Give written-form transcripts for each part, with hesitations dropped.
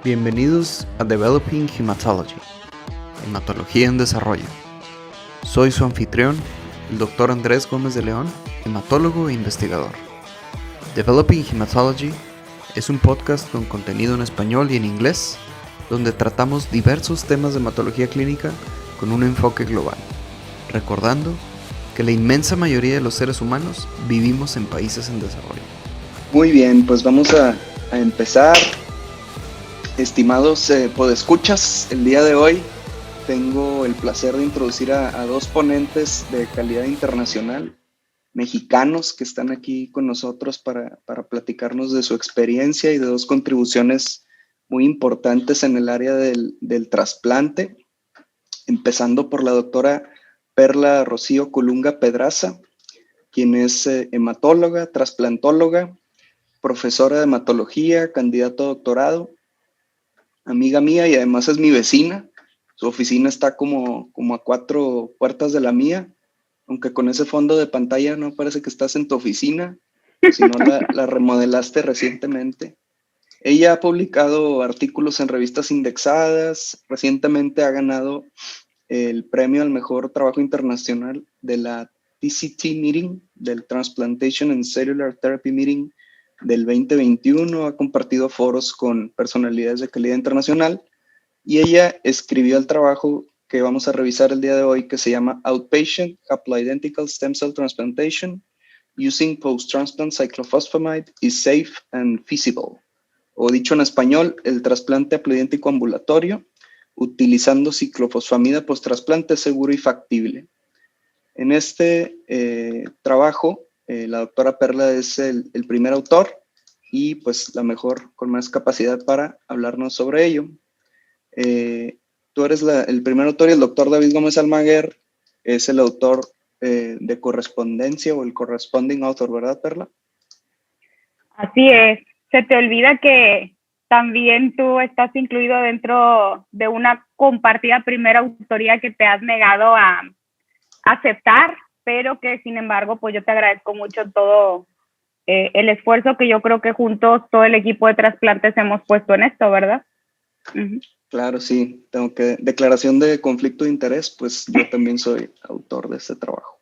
Bienvenidos a Developing Hematology, Hematología en Desarrollo. Soy su anfitrión, el Dr. Andrés Gómez de León, hematólogo e investigador. Developing Hematology es un podcast con contenido en español y en inglés, donde tratamos diversos temas de hematología clínica con un enfoque global, recordando que la inmensa mayoría de los seres humanos vivimos en países en desarrollo. Muy bien, pues vamos a empezar. Estimados podescuchas, el día de hoy tengo el placer de introducir a dos ponentes de calidad internacional, mexicanos, que están aquí con nosotros para platicarnos de su experiencia y de dos contribuciones muy importantes en el área del trasplante, empezando por la doctora Perla Rocío Colunga Pedraza, quien es hematóloga, trasplantóloga, profesora de hematología, candidato a doctorado, amiga mía y además es mi vecina. Su oficina está como a 4 puertas de la mía, aunque con ese fondo de pantalla no parece que estás en tu oficina, o si no la remodelaste recientemente. Ella ha publicado artículos en revistas indexadas, recientemente ha ganado el premio al mejor trabajo internacional de la TCT Meeting, del Transplantation and Cellular Therapy Meeting del 2021, ha compartido foros con personalidades de calidad internacional y ella escribió el trabajo que vamos a revisar el día de hoy, que se llama Outpatient Haploidentical Stem Cell Transplantation Using Post-Transplant Cyclophosphamide is Safe and Feasible, o dicho en español, el trasplante haploidéntico ambulatorio utilizando ciclofosfamida post-trasplante seguro y factible. En este trabajo, la doctora Perla es el primer autor y pues la mejor, con más capacidad para hablarnos sobre ello. Tú eres el primer autor y el doctor David Gómez Almaguer es el autor de correspondencia o el corresponding author, ¿verdad, Perla? Así es. Se te olvida que también tú estás incluido dentro de una compartida primera autoría que te has negado a aceptar, pero que sin embargo, pues yo te agradezco mucho todo el esfuerzo que yo creo que juntos todo el equipo de trasplantes hemos puesto en esto, ¿verdad? Uh-huh. Claro, sí. Tengo que, declaración de conflicto de interés, pues yo también soy autor de este trabajo.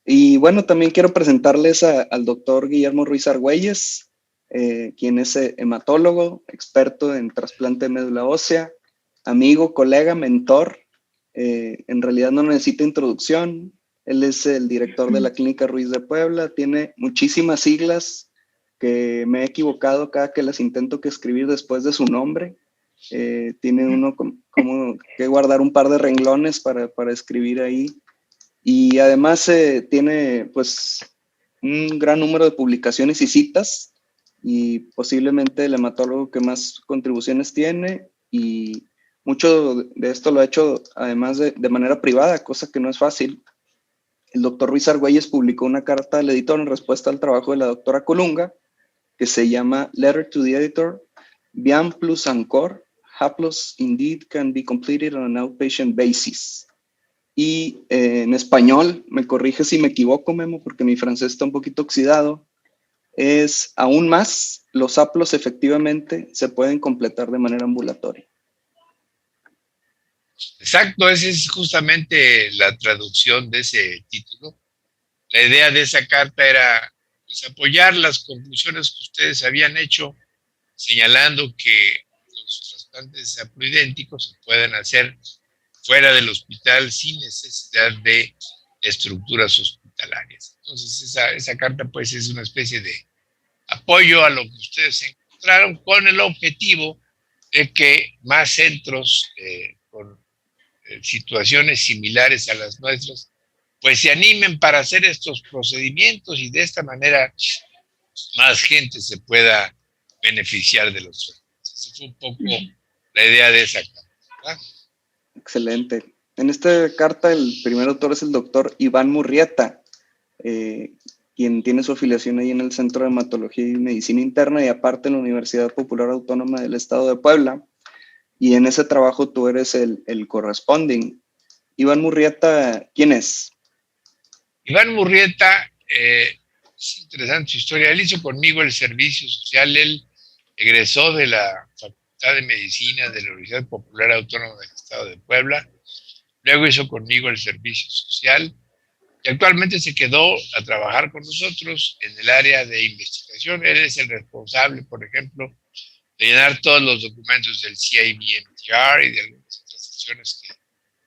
Y bueno, también quiero presentarles al doctor Guillermo Ruiz Argüelles, quien es hematólogo, experto en trasplante de médula ósea, amigo, colega, mentor. En realidad no necesita introducción. Él es el director de la Clínica Ruiz de Puebla, tiene muchísimas siglas que me he equivocado cada que las intento que escribir después de su nombre. Tiene uno como que guardar un par de renglones para escribir ahí. Y además tiene pues un gran número de publicaciones y citas y posiblemente el hematólogo que más contribuciones tiene, y mucho de esto lo ha hecho además de manera privada, cosa que no es fácil. El doctor Ruiz Argüelles publicó una carta al editor en respuesta al trabajo de la doctora Colunga que se llama Letter to the Editor, BIAM plus ANCOR, Haplos indeed can be completed on an outpatient basis. Y en español, me corrige si me equivoco, Memo, porque mi francés está un poquito oxidado, es aún más, los haplos efectivamente se pueden completar de manera ambulatoria. Exacto, esa es justamente la traducción de ese título. La idea de esa carta era pues, apoyar las conclusiones que ustedes habían hecho, señalando que los trasplantes haploidénticos se pueden hacer fuera del hospital sin necesidad de estructuras hospitalarias. Entonces, esa carta pues es una especie de apoyo a lo que ustedes encontraron, con el objetivo de que más centros con situaciones similares a las nuestras pues se animen para hacer estos procedimientos y de esta manera más gente se pueda beneficiar de los tratamientos. Esa fue un poco la idea de esa carta, ¿verdad? Excelente. En esta carta el primer autor es el doctor Iván Murrieta, quien tiene su afiliación ahí en el Centro de Hematología y Medicina Interna y aparte en la Universidad Popular Autónoma del Estado de Puebla. Y en ese trabajo tú eres el corresponding. Iván Murrieta, ¿quién es? Iván Murrieta, es interesante su historia. Él hizo conmigo el servicio social. Él egresó de la Facultad Facultad de Medicina de la Universidad Popular Autónoma del Estado de Puebla. Luego hizo conmigo el servicio social y actualmente se quedó a trabajar con nosotros en el área de investigación. Él es el responsable, por ejemplo, de llenar todos los documentos del CIBMTR y de algunas otras acciones que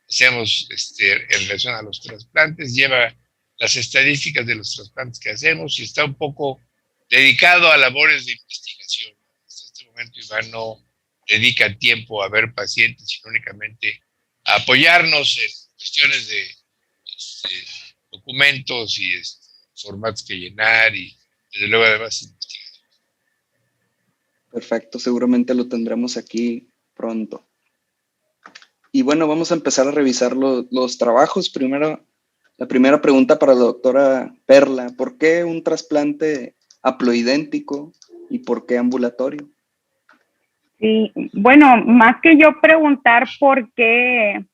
hacemos en relación a los trasplantes. Lleva las estadísticas de los trasplantes que hacemos y está un poco dedicado a labores de investigación. En este momento Iván no dedica tiempo a ver pacientes, sino únicamente a apoyarnos en cuestiones de documentos y formatos que llenar y desde luego además investigar. Perfecto, seguramente lo tendremos aquí pronto. Y bueno, vamos a empezar a revisar los trabajos. Primero, la primera pregunta para la doctora Perla: ¿por qué un trasplante haploidéntico y por qué ambulatorio? Sí, bueno, más que yo preguntar por qué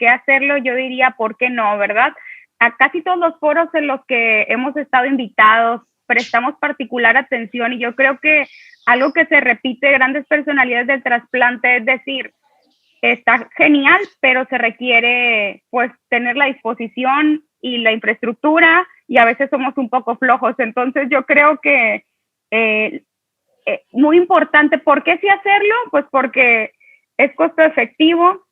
hacerlo, yo diría por qué no, ¿verdad? A casi todos los foros en los que hemos estado invitados prestamos particular atención y yo creo que algo que se repite de grandes personalidades del trasplante es decir, está genial, pero se requiere pues tener la disposición y la infraestructura y a veces somos un poco flojos. Entonces yo creo que muy importante. ¿Por qué sí hacerlo? Pues porque es costo efectivo,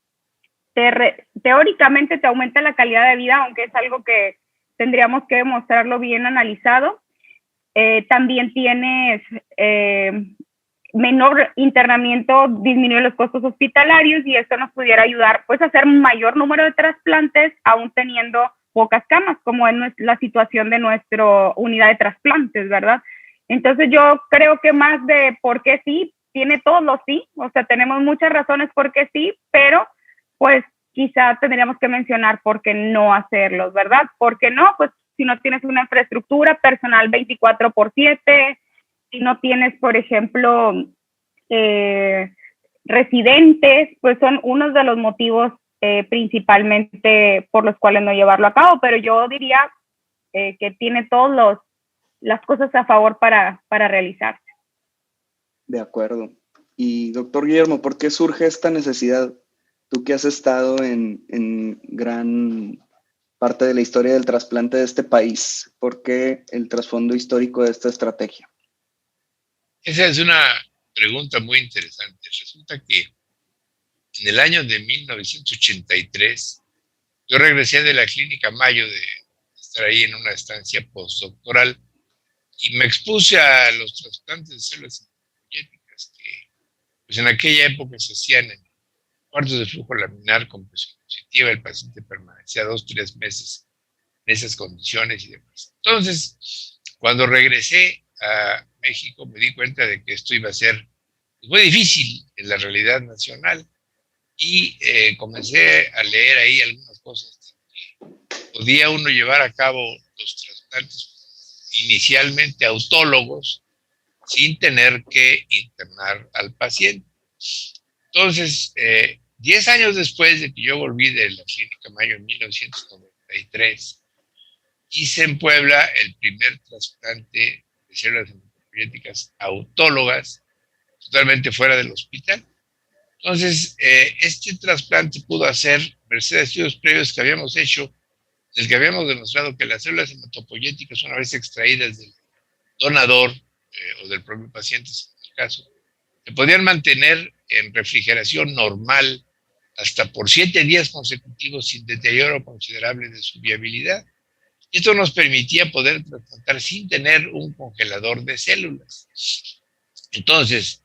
teóricamente te aumenta la calidad de vida, aunque es algo que tendríamos que demostrarlo bien analizado. También tienes menor internamiento, disminuye los costos hospitalarios y esto nos pudiera ayudar pues a hacer un mayor número de trasplantes aún teniendo pocas camas, como es la situación de nuestra unidad de trasplantes, ¿verdad? Entonces yo creo que más de por qué sí, tiene todos los sí, o sea, tenemos muchas razones por qué sí, pero pues quizá tendríamos que mencionar por qué no hacerlos, ¿verdad? ¿Por qué no? Pues si no tienes una infraestructura personal 24/7, si no tienes, por ejemplo, residentes, pues son unos de los motivos principalmente por los cuales no llevarlo a cabo, pero yo diría que tiene todas las cosas a favor para realizarse. De acuerdo. Y doctor Guillermo, ¿por qué surge esta necesidad? Tú que has estado en gran parte de la historia del trasplante de este país, ¿por qué el trasfondo histórico de esta estrategia? Esa es una pregunta muy interesante. Resulta que en el año de 1983 yo regresé de la Clínica Mayo de estar ahí en una estancia postdoctoral y me expuse a los trasplantes de células hematopoyéticas que pues en aquella época se hacían en cuartos de flujo laminar con presión positiva. El paciente permanecía 2-3 meses en esas condiciones y demás. Entonces, cuando regresé a México me di cuenta de que esto iba a ser muy difícil en la realidad nacional y comencé a leer ahí algunas cosas que podía uno llevar a cabo los trasplantes inicialmente autólogos sin tener que internar al paciente. Entonces, 10 años después de que yo volví de la Clínica Mayo en 1993, hice en Puebla el primer trasplante de células hematopoyéticas autólogas, totalmente fuera del hospital. Entonces, este trasplante pudo hacer, merced a estudios previos que habíamos hecho, del que habíamos demostrado que las células hematopoyéticas, una vez extraídas del donador o del propio paciente, en el caso, se podían mantener en refrigeración normal hasta por 7 días consecutivos sin deterioro considerable de su viabilidad. Esto nos permitía poder trasplantar sin tener un congelador de células. Entonces,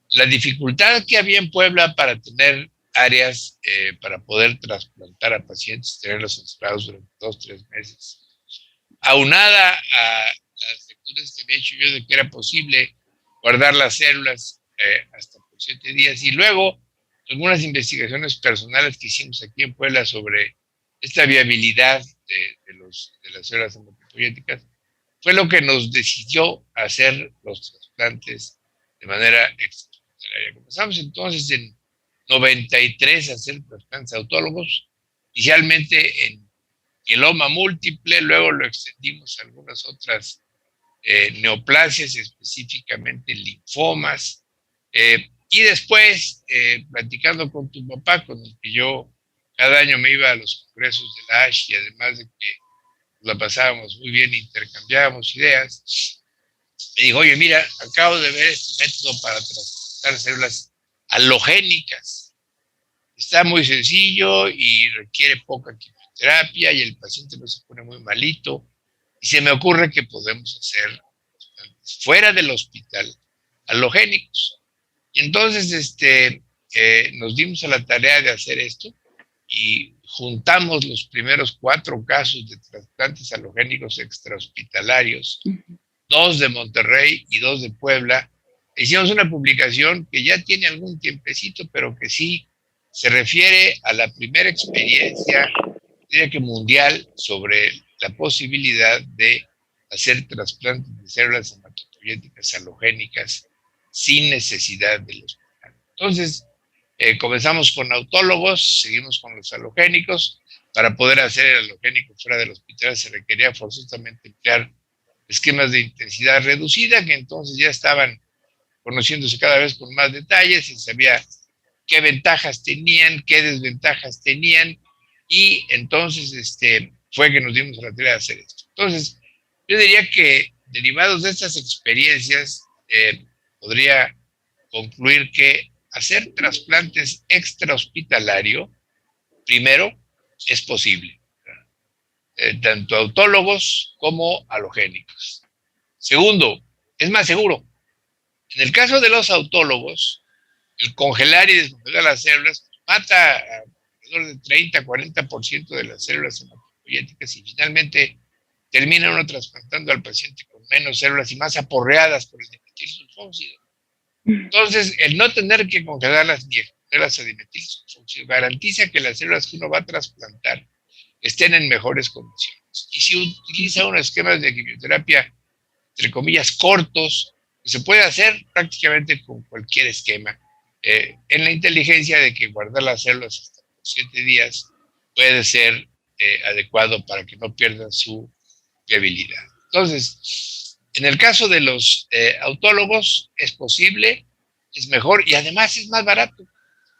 la dificultad que había en Puebla para tener áreas para poder trasplantar a pacientes, tenerlos encerrados durante 2-3 meses, aunada a las lecturas que había hecho yo de que era posible guardar las células hasta por 7 días, y luego algunas investigaciones personales que hicimos aquí en Puebla sobre esta viabilidad de las células hematopoyéticas, fue lo que nos decidió hacer los trasplantes de manera extrahospitalaria. Comenzamos entonces en 93 a hacer trasplantes autólogos, inicialmente en mieloma múltiple, luego lo extendimos a algunas otras neoplasias, específicamente linfomas. Y después, platicando con tu papá, con el que yo cada año me iba a los congresos de la ASH, y además de que la pasábamos muy bien, intercambiábamos ideas, me dijo, oye, mira, acabo de ver este método para trasplantar células halogénicas. Está muy sencillo y requiere poca quimioterapia y el paciente no se pone muy malito. Y se me ocurre que podemos hacer fuera del hospital halogénicos. Y entonces nos dimos a la tarea de hacer esto y juntamos los primeros 4 casos de trasplantes halogénicos extrahospitalarios, 2 de Monterrey y 2 de Puebla. Hicimos una publicación que ya tiene algún tiempecito, pero que sí se refiere a la primera experiencia, diría que mundial, sobre la posibilidad de hacer trasplantes de células hematopoyéticas halogénicas sin necesidad de los hospital. Entonces, comenzamos con autólogos, seguimos con los halogénicos. Para poder hacer el halogénico fuera del hospital se requería forzosamente emplear esquemas de intensidad reducida, que entonces ya estaban conociéndose cada vez con más detalles, y sabía qué ventajas tenían, qué desventajas tenían, y entonces fue que nos dimos a la tarea de hacer esto. Entonces, yo diría que derivados de estas experiencias, podría concluir que hacer trasplantes extrahospitalario, primero, es posible, tanto autólogos como halogénicos. Segundo, es más seguro. En el caso de los autólogos, el congelar y descongelar las células mata alrededor del 30-40% de las células hematopoyéticas y finalmente termina uno trasplantando al paciente con menos células y más aporreadas por el dimetilsulfóxido. Entonces, el no tener que congelarlas ni exponerlas a dimetilsulfóxido garantiza que las células que uno va a trasplantar estén en mejores condiciones. Y si utiliza unos esquemas de quimioterapia, entre comillas, cortos, se puede hacer prácticamente con cualquier esquema, en la inteligencia de que guardar las células hasta 7 días puede ser adecuado para que no pierdan su viabilidad. Entonces, en el caso de los autólogos, es posible, es mejor y además es más barato.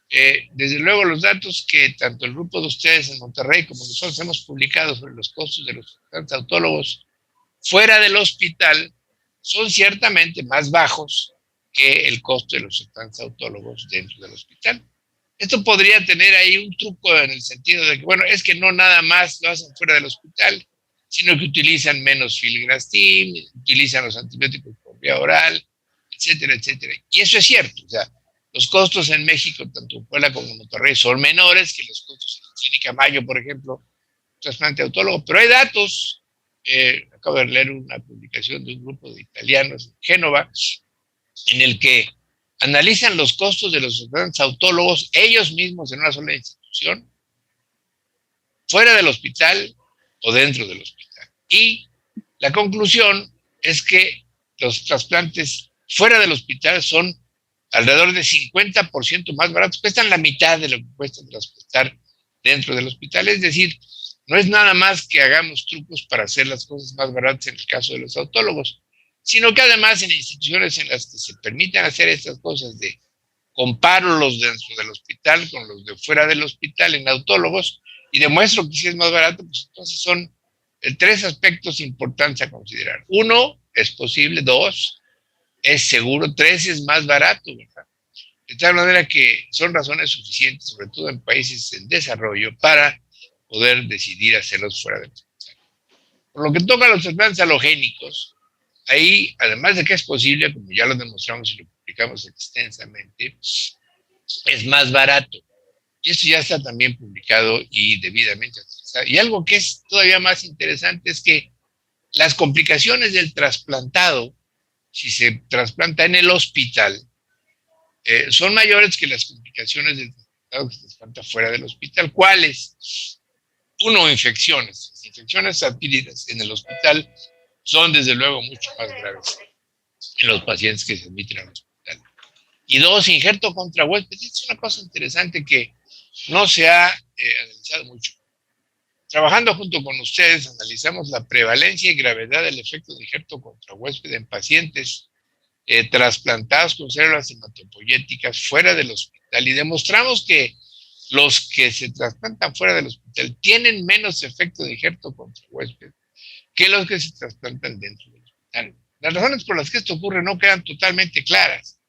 Desde luego, los datos que tanto el grupo de ustedes en Monterrey como nosotros hemos publicado sobre los costos de los autólogos fuera del hospital son ciertamente más bajos que el costo de los autólogos dentro del hospital. Esto podría tener ahí un truco en el sentido de que, bueno, es que no nada más lo hacen fuera del hospital, sino que utilizan menos filgrastim, utilizan los antibióticos por vía oral, etcétera, etcétera. Y eso es cierto, o sea, los costos en México, tanto en Puebla como en Monterrey, son menores que los costos en la Clínica Mayo, por ejemplo, trasplante autólogo, pero hay datos. Acabo de leer una publicación de un grupo de italianos en Génova, en el que analizan los costos de los trasplantes autólogos ellos mismos en una sola institución, fuera del hospital o dentro del hospital. Y la conclusión es que los trasplantes fuera del hospital son alrededor de 50% más baratos, cuestan la mitad de lo que cuesta trasplantar dentro del hospital. Es decir, no es nada más que hagamos trucos para hacer las cosas más baratas en el caso de los autólogos, sino que además en instituciones en las que se permiten hacer estas cosas de comparo los dentro del hospital con los de fuera del hospital en autólogos y demuestro que sí es más barato, pues entonces son 3 aspectos importantes a considerar. 1, es posible. 2, es seguro. 3, es más barato, ¿verdad? De tal manera que son razones suficientes, sobre todo en países en desarrollo, para poder decidir hacerlos fuera del hospital. Por lo que toca a los trasplantes halogénicos, ahí, además de que es posible, como ya lo demostramos y lo publicamos extensamente, es más barato. Y esto ya está también publicado y debidamente utilizado. Y algo que es todavía más interesante es que las complicaciones del trasplantado, si se trasplanta en el hospital, son mayores que las complicaciones del trasplantado que se trasplanta fuera del hospital. ¿Cuáles? 1, infecciones. Las infecciones adquiridas en el hospital son desde luego mucho más graves en los pacientes que se admiten al hospital. Y 2, injerto contra huésped. Es una cosa interesante que no se ha analizado mucho. Trabajando junto con ustedes, analizamos la prevalencia y gravedad del efecto de injerto contra huésped en pacientes trasplantados con células hematopoyéticas fuera del hospital y demostramos que los que se trasplantan fuera del hospital tienen menos efecto de injerto contra huésped que los que se trasplantan dentro del hospital. Las razones por las que esto ocurre no quedan totalmente claras.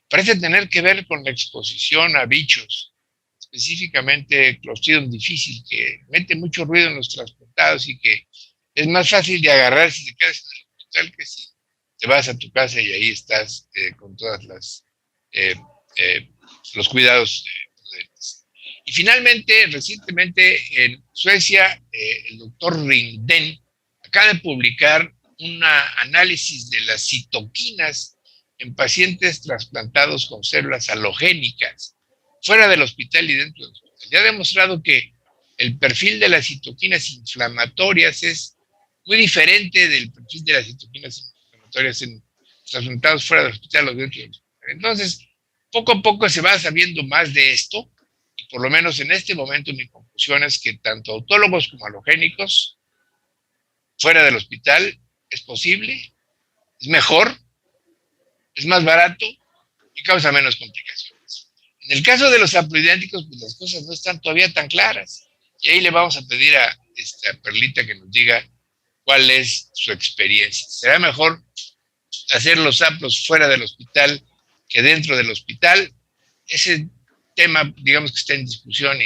Parece tener que ver con la exposición a bichos, específicamente Clostridium difficile, que mete mucho ruido en los trasplantados y que es más fácil de agarrar si te quedas en el hospital que si te vas a tu casa y ahí estás con todas los cuidados prudentes. Y finalmente, recientemente en Suecia, el doctor Ringden acaba de publicar un análisis de las citoquinas en pacientes trasplantados con células halogénicas, fuera del hospital y dentro del hospital. Ya ha demostrado que el perfil de las citoquinas inflamatorias es muy diferente del perfil de las citoquinas inflamatorias en trasplantados fuera del hospital o dentro del hospital. Entonces, poco a poco se va sabiendo más de esto, y por lo menos en este momento mi conclusión es que tanto autólogos como halogénicos fuera del hospital es posible, es mejor, es más barato y causa menos complicaciones. En el caso de los haploidénticos, pues las cosas no están todavía tan claras. Y ahí le vamos a pedir a esta Perlita que nos diga cuál es su experiencia. ¿Será mejor hacer los haplos fuera del hospital que dentro del hospital? Ese tema, digamos que está en discusión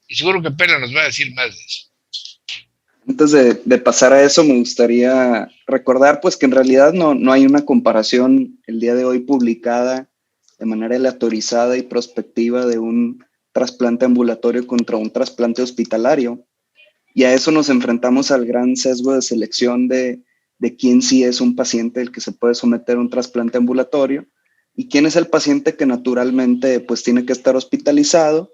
y seguro que Perla nos va a decir más de eso. Antes de pasar a eso, me gustaría recordar pues que en realidad no hay una comparación el día de hoy publicada de manera aleatorizada y prospectiva de un trasplante ambulatorio contra un trasplante hospitalario. Y a eso nos enfrentamos al gran sesgo de selección de quién sí es un paciente el que se puede someter a un trasplante ambulatorio y quién es el paciente que naturalmente pues tiene que estar hospitalizado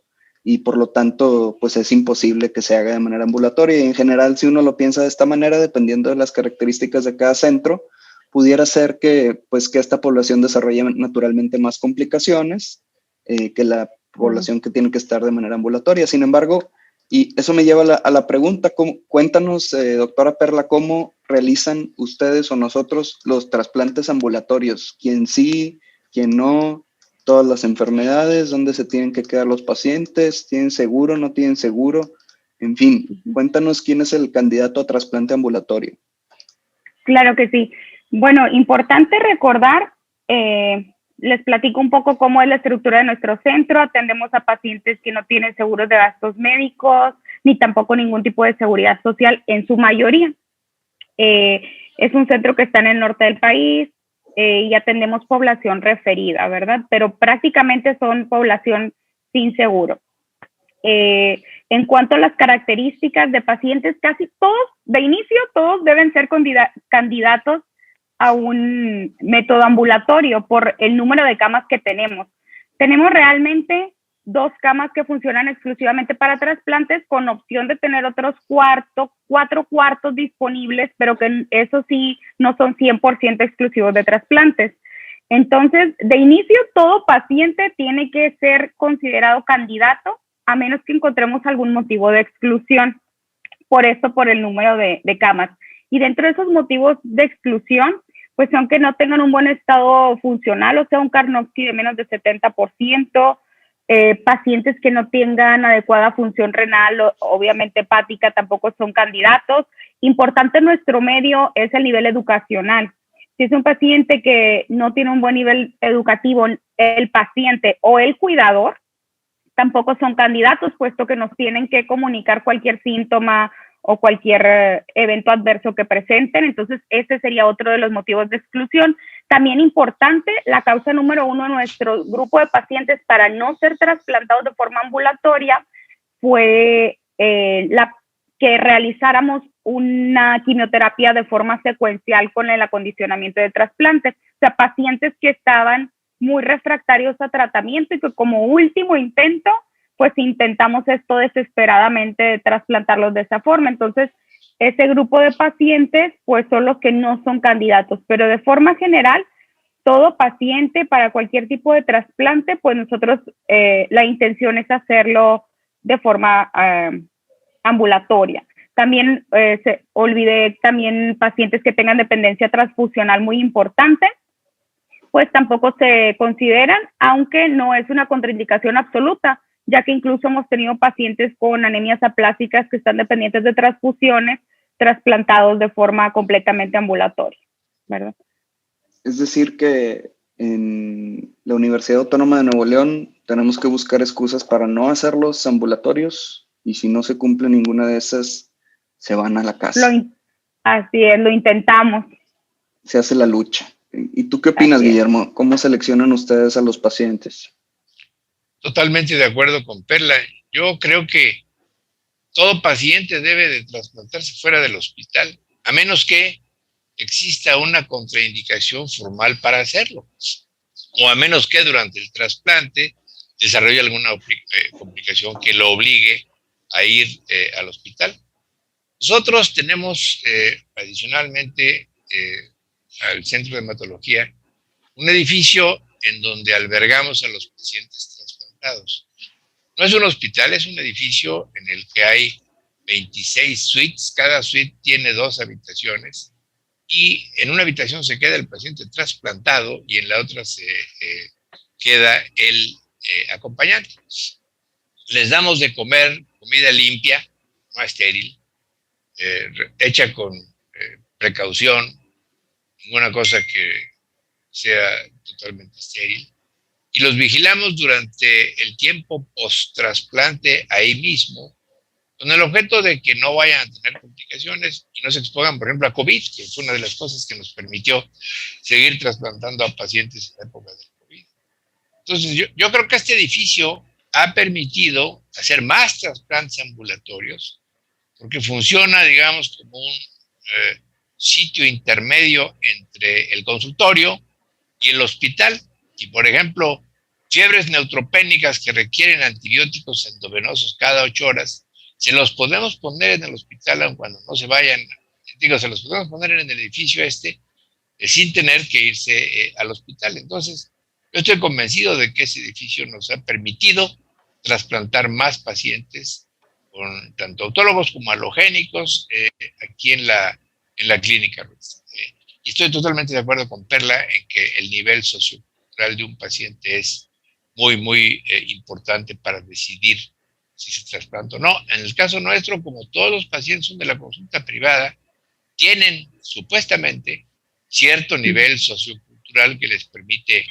y por lo tanto pues es imposible que se haga de manera ambulatoria. Y en general, si uno lo piensa de esta manera, dependiendo de las características de cada centro, pudiera ser que esta población desarrolle naturalmente más complicaciones que la población que tiene que estar de manera ambulatoria. Sin embargo, y eso me lleva a la pregunta, cuéntanos, doctora Perla, ¿cómo realizan ustedes o nosotros los trasplantes ambulatorios? ¿Quién sí, quién no? Todas las enfermedades, dónde se tienen que quedar los pacientes, ¿tienen seguro, no tienen seguro? En fin, cuéntanos quién es el candidato a trasplante ambulatorio. Claro que sí. Bueno, importante recordar, les platico un poco cómo es la estructura de nuestro centro. Atendemos a pacientes que no tienen seguros de gastos médicos, ni tampoco ningún tipo de seguridad social en su mayoría. Es un centro que está en el norte del país, y atendemos población referida, ¿verdad? Pero prácticamente son población sin seguro. En cuanto a las características de pacientes, casi todos, de inicio, todos deben ser candidatos a un método ambulatorio por el número de camas que tenemos. Tenemos realmente 2 camas que funcionan exclusivamente para trasplantes, con opción de tener otros 4 cuartos disponibles, pero que eso sí no son 100% exclusivos de trasplantes. Entonces, de inicio, todo paciente tiene que ser considerado candidato, a menos que encontremos algún motivo de exclusión, por el número de camas. Y dentro de esos motivos de exclusión, pues son que no tengan un buen estado funcional, o sea, un Carnoxi de menos de 70%, pacientes que no tengan adecuada función renal, obviamente hepática, tampoco son candidatos. Importante en nuestro medio es el nivel educacional. Si es un paciente que no tiene un buen nivel educativo, el paciente o el cuidador tampoco son candidatos, puesto que nos tienen que comunicar cualquier síntoma o cualquier evento adverso que presenten. Entonces, ese sería otro de los motivos de exclusión. También importante, la causa número 1 de nuestro grupo de pacientes para no ser trasplantados de forma ambulatoria fue que realizáramos una quimioterapia de forma secuencial con el acondicionamiento de trasplantes. O sea, pacientes que estaban muy refractarios a tratamiento y que como último intento, pues intentamos esto desesperadamente, trasplantarlos de esa forma. Entonces, ese grupo de pacientes, pues son los que no son candidatos, pero de forma general, todo paciente para cualquier tipo de trasplante, pues nosotros, la intención es hacerlo de forma ambulatoria. También olvidé también pacientes que tengan dependencia transfusional muy importante, pues tampoco se consideran, aunque no es una contraindicación absoluta, ya que incluso hemos tenido pacientes con anemias aplásicas que están dependientes de transfusiones, trasplantados de forma completamente ambulatoria, ¿verdad? Es decir que en la Universidad Autónoma de Nuevo León tenemos que buscar excusas para no hacer los ambulatorios, y si no se cumple ninguna de esas, se van a la casa. Así es, lo intentamos. Se hace la lucha. ¿Y tú qué opinas, Guillermo? ¿Cómo seleccionan ustedes a los pacientes? Totalmente de acuerdo con Perla. Yo creo que todo paciente debe de trasplantarse fuera del hospital, a menos que exista una contraindicación formal para hacerlo, o a menos que durante el trasplante desarrolle alguna complicación que lo obligue a ir al hospital. Nosotros tenemos adicionalmente al Centro de Hematología un edificio en donde albergamos a los pacientes trasplantados. No es un hospital, es un edificio en el que hay 26 suites, cada suite tiene 2 habitaciones, y en una habitación se queda el paciente trasplantado y en la otra se queda el acompañante. Les damos de comer comida limpia, no estéril, hecha con precaución, ninguna cosa que sea totalmente estéril, y los vigilamos durante el tiempo post-trasplante ahí mismo, con el objeto de que no vayan a tener complicaciones y no se expongan, por ejemplo, a COVID, que fue una de las cosas que nos permitió seguir trasplantando a pacientes en la época del COVID. Entonces, yo creo que este edificio ha permitido hacer más trasplantes ambulatorios, porque funciona, digamos, como un sitio intermedio entre el consultorio y el hospital. Y, por ejemplo, fiebres neutropénicas que requieren antibióticos endovenosos cada 8 horas, se los podemos poner en el hospital aun cuando no se vayan, se los podemos poner en el edificio sin tener que irse al hospital. Entonces, yo estoy convencido de que ese edificio nos ha permitido trasplantar más pacientes, con tanto autólogos como halogénicos, aquí en la clínica. Y estoy totalmente de acuerdo con Perla en que el nivel sociocultural de un paciente es muy, muy importante para decidir si se trasplanta o no. En el caso nuestro, como todos los pacientes son de la consulta privada, tienen supuestamente cierto nivel sociocultural que les permite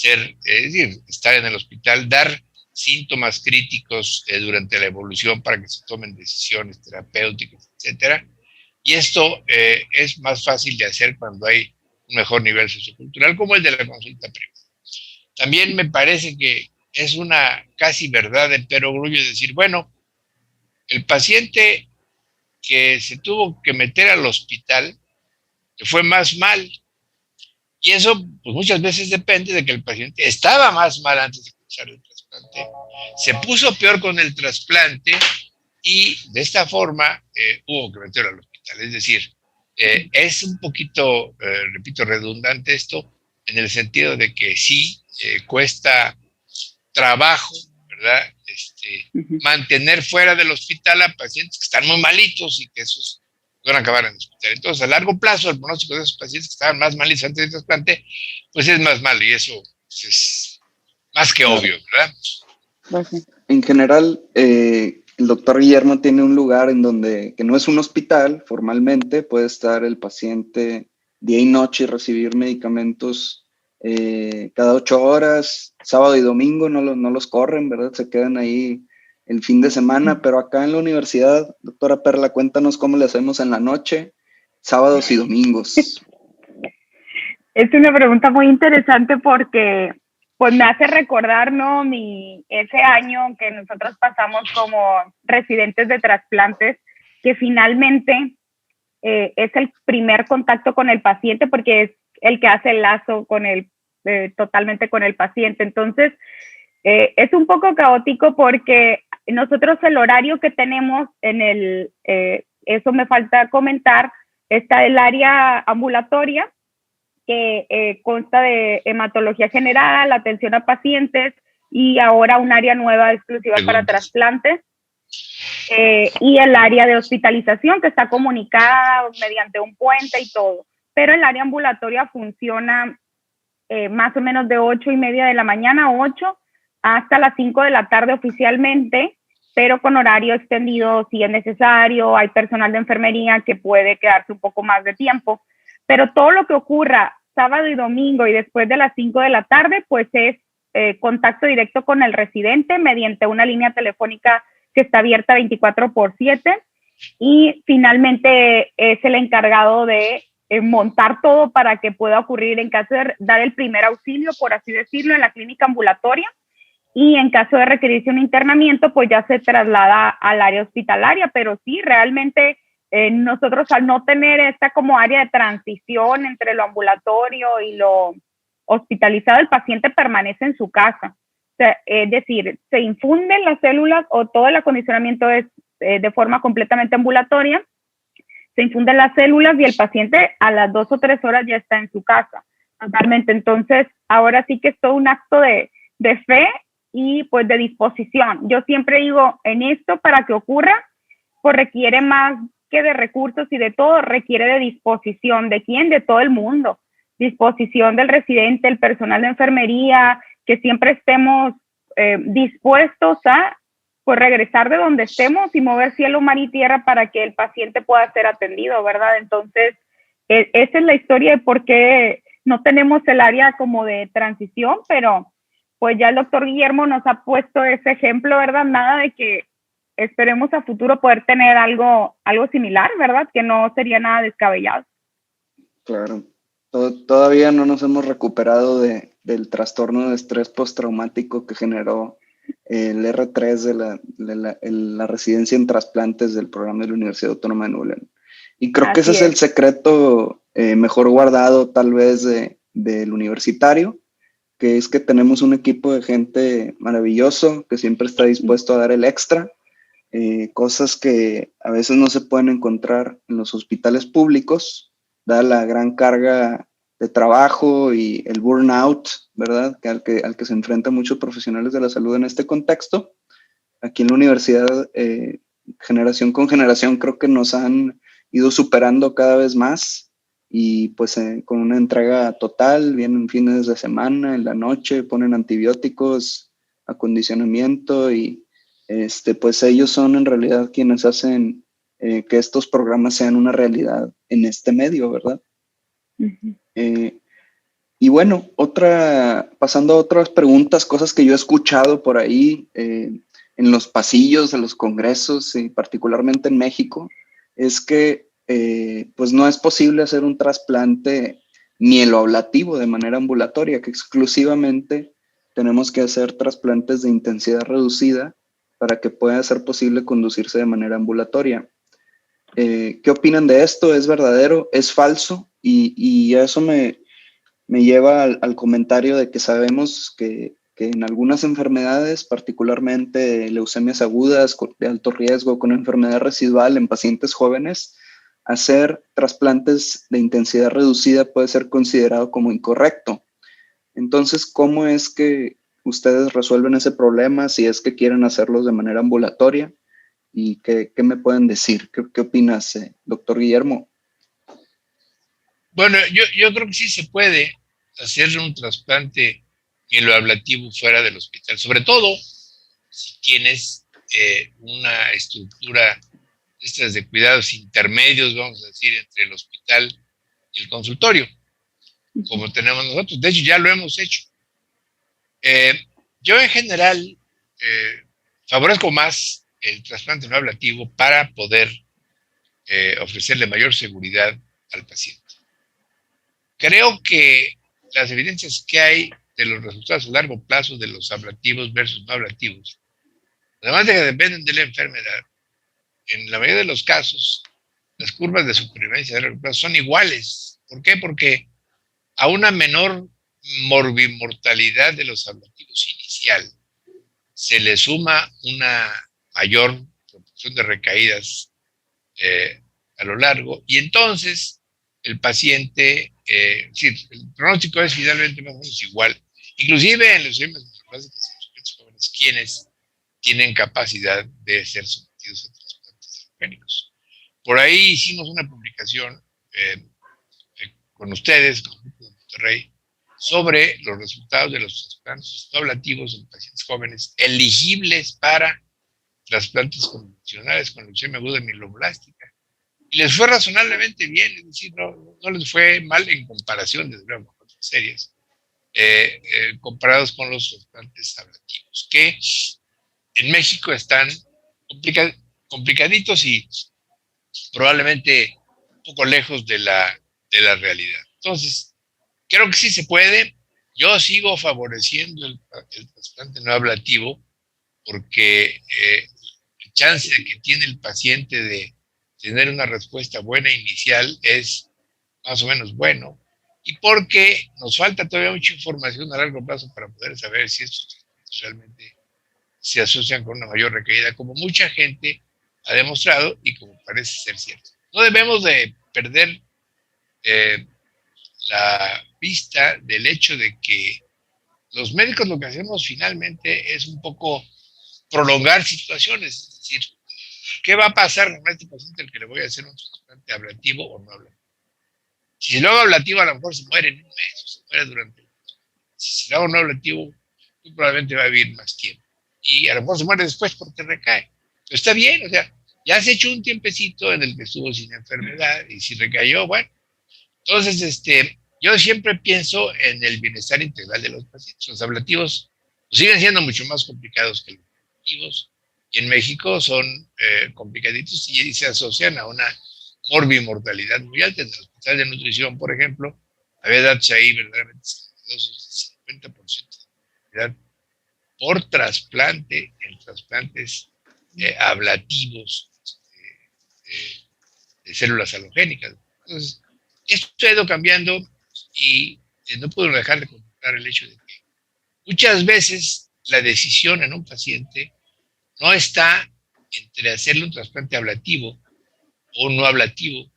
es decir, estar en el hospital, dar síntomas críticos durante la evolución para que se tomen decisiones terapéuticas, etcétera. Y esto es más fácil de hacer cuando hay un mejor nivel sociocultural, como el de la consulta privada. También me parece que es una casi verdad de perogrullo decir, bueno, el paciente que se tuvo que meter al hospital le fue más mal. Y eso, pues muchas veces depende de que el paciente estaba más mal antes de comenzar el trasplante, se puso peor con el trasplante y de esta forma hubo que meterlo al hospital. Es decir, es un poquito, repito, redundante esto, en el sentido de que sí cuesta trabajo, ¿verdad? Mantener fuera del hospital a pacientes que están muy malitos y que esos van a acabar en el hospital. Entonces, a largo plazo, el pronóstico de esos pacientes que estaban más malitos antes del trasplante, pues es más malo y eso pues, es más que obvio, ¿verdad? En general, el doctor Guillermo tiene un lugar en donde, que no es un hospital formalmente, puede estar el paciente día y noche y recibir medicamentos cada 8 horas, sábado y domingo no los corren, ¿verdad? Se quedan ahí el fin de semana, pero acá en la universidad, doctora Perla, cuéntanos cómo le hacemos en la noche, sábados y domingos. Es una pregunta muy interesante porque pues me hace recordar, ¿no? Ese año que nosotros pasamos como residentes de trasplantes, que finalmente es el primer contacto con el paciente porque es el que hace el lazo totalmente con el paciente. Entonces, es un poco caótico porque nosotros el horario que tenemos eso me falta comentar, está el área ambulatoria, que consta de hematología general, atención a pacientes y ahora un área nueva exclusiva para trasplantes. Y el área de hospitalización que está comunicada mediante un puente y todo. Pero el área ambulatoria funciona más o menos de 8:30 de la mañana, 8, hasta las 5 de la tarde oficialmente, pero con horario extendido si es necesario. Hay personal de enfermería que puede quedarse un poco más de tiempo, pero todo lo que ocurra sábado y domingo y después de las 5 de la tarde, pues es contacto directo con el residente mediante una línea telefónica que está abierta 24/7, y finalmente es el encargado de montar todo para que pueda ocurrir en caso de dar el primer auxilio, por así decirlo, en la clínica ambulatoria, y en caso de requerirse un internamiento, pues ya se traslada al área hospitalaria. Pero sí, realmente nosotros, al no tener esta como área de transición entre lo ambulatorio y lo hospitalizado, el paciente permanece en su casa. O sea, es decir, se infunden las células, o todo el acondicionamiento es de forma completamente ambulatoria. Se infunden las células y el paciente a las 2 o 3 horas ya está en su casa, totalmente. Entonces, ahora sí que es todo un acto de fe y pues de disposición. Yo siempre digo, en esto, para que ocurra, pues requiere más que de recursos y de todo, requiere de disposición. ¿De quién? De todo el mundo. Disposición del residente, el personal de enfermería, que siempre estemos dispuestos a pues regresar de donde estemos y mover cielo, mar y tierra para que el paciente pueda ser atendido, ¿verdad? Entonces, esa es la historia de por qué no tenemos el área como de transición, pero pues ya el doctor Guillermo nos ha puesto ese ejemplo, ¿verdad? Nada de que esperemos a futuro poder tener algo similar, ¿verdad? Que no sería nada descabellado. Claro. Todavía no nos hemos recuperado del trastorno de estrés postraumático que generó el R3 de la residencia en trasplantes del programa de la Universidad Autónoma de Nuevo León. Y creo que ese es el secreto mejor guardado tal vez del universitario, que es que tenemos un equipo de gente maravilloso que siempre está dispuesto a dar el extra, cosas que a veces no se pueden encontrar en los hospitales públicos, dada la gran carga de trabajo y el burnout, ¿verdad? Al que se enfrentan muchos profesionales de la salud en este contexto. Aquí en la universidad, generación con generación, creo que nos han ido superando cada vez más, y pues con una entrega total. Vienen fines de semana, en la noche, ponen antibióticos, acondicionamiento, y pues ellos son en realidad quienes hacen que estos programas sean una realidad en este medio, ¿verdad? Uh-huh. Y bueno, pasando a otras preguntas, cosas que yo he escuchado por ahí en los pasillos de los congresos, y particularmente en México, es que pues no es posible hacer un trasplante mieloablativo de manera ambulatoria, que exclusivamente tenemos que hacer trasplantes de intensidad reducida para que pueda ser posible conducirse de manera ambulatoria. ¿Qué opinan de esto? ¿Es verdadero? ¿Es falso? Y eso me lleva al comentario de que sabemos que en algunas enfermedades, particularmente leucemias agudas de alto riesgo con enfermedad residual en pacientes jóvenes, hacer trasplantes de intensidad reducida puede ser considerado como incorrecto. Entonces, ¿cómo es que ustedes resuelven ese problema si es que quieren hacerlos de manera ambulatoria? ¿Y qué me pueden decir? ¿Qué opinas, doctor Guillermo? Bueno, yo creo que sí se puede hacer un trasplante mieloablativo fuera del hospital, sobre todo si tienes una estructura de cuidados intermedios, vamos a decir, entre el hospital y el consultorio, como tenemos nosotros. De hecho, ya lo hemos hecho. Yo en general favorezco más el trasplante no ablativo para poder ofrecerle mayor seguridad al paciente. Creo que las evidencias que hay de los resultados a largo plazo de los ablativos versus no ablativos, además de que dependen de la enfermedad, en la mayoría de los casos, las curvas de supervivencia de largo plazo son iguales. ¿Por qué? Porque a una menor morbimortalidad de los ablativos inicial se le suma una mayor proporción de recaídas a lo largo, y entonces el paciente, sí, el pronóstico es finalmente más o menos igual, inclusive en los jóvenes quienes tienen capacidad de ser sometidos a trasplantes orgánicos. Por ahí hicimos una publicación con ustedes, con el grupo de Monterrey, sobre los resultados de los trasplantes no ablativos en pacientes jóvenes elegibles para trasplantes convencionales con leucemia aguda mieloblástica. Y les fue razonablemente bien, es decir, no les fue mal en comparación, desde luego, con otras series, comparados con los trasplantes ablativos, que en México están complicaditos y probablemente un poco lejos de la realidad. Entonces, creo que sí se puede. Yo sigo favoreciendo el trasplante no ablativo porque el chance que tiene el paciente de tener una respuesta buena inicial es más o menos bueno, y porque nos falta todavía mucha información a largo plazo para poder saber si estos realmente se asocian con una mayor recaída, como mucha gente ha demostrado y como parece ser cierto. No debemos de perder la vista del hecho de que los médicos lo que hacemos finalmente es un poco prolongar situaciones, es decir, ¿qué va a pasar con este paciente al que le voy a hacer un trasplante ablativo o no ablativo? Si se lo hago ablativo, a lo mejor se muere en un mes, o se muere durante un mes. Si se lo hago no ablativo, muy probablemente va a vivir más tiempo. Y a lo mejor se muere después porque recae. Pero está bien, o sea, ya has hecho un tiempecito en el que estuvo sin enfermedad y si recayó, bueno. Entonces, yo siempre pienso en el bienestar integral de los pacientes. Los ablativos siguen siendo mucho más complicados que los ablativos. Y en México son complicaditos y se asocian a una morbimortalidad muy alta. En el hospital de nutrición, por ejemplo, había datos ahí verdaderamente escandalosos, 50% de mortalidad por trasplante en trasplantes ablativos de células halogénicas. Entonces, esto ha ido cambiando y no puedo dejar de contemplar el hecho de que muchas veces la decisión en un paciente no está entre hacerle un trasplante ablativo o no ablativo,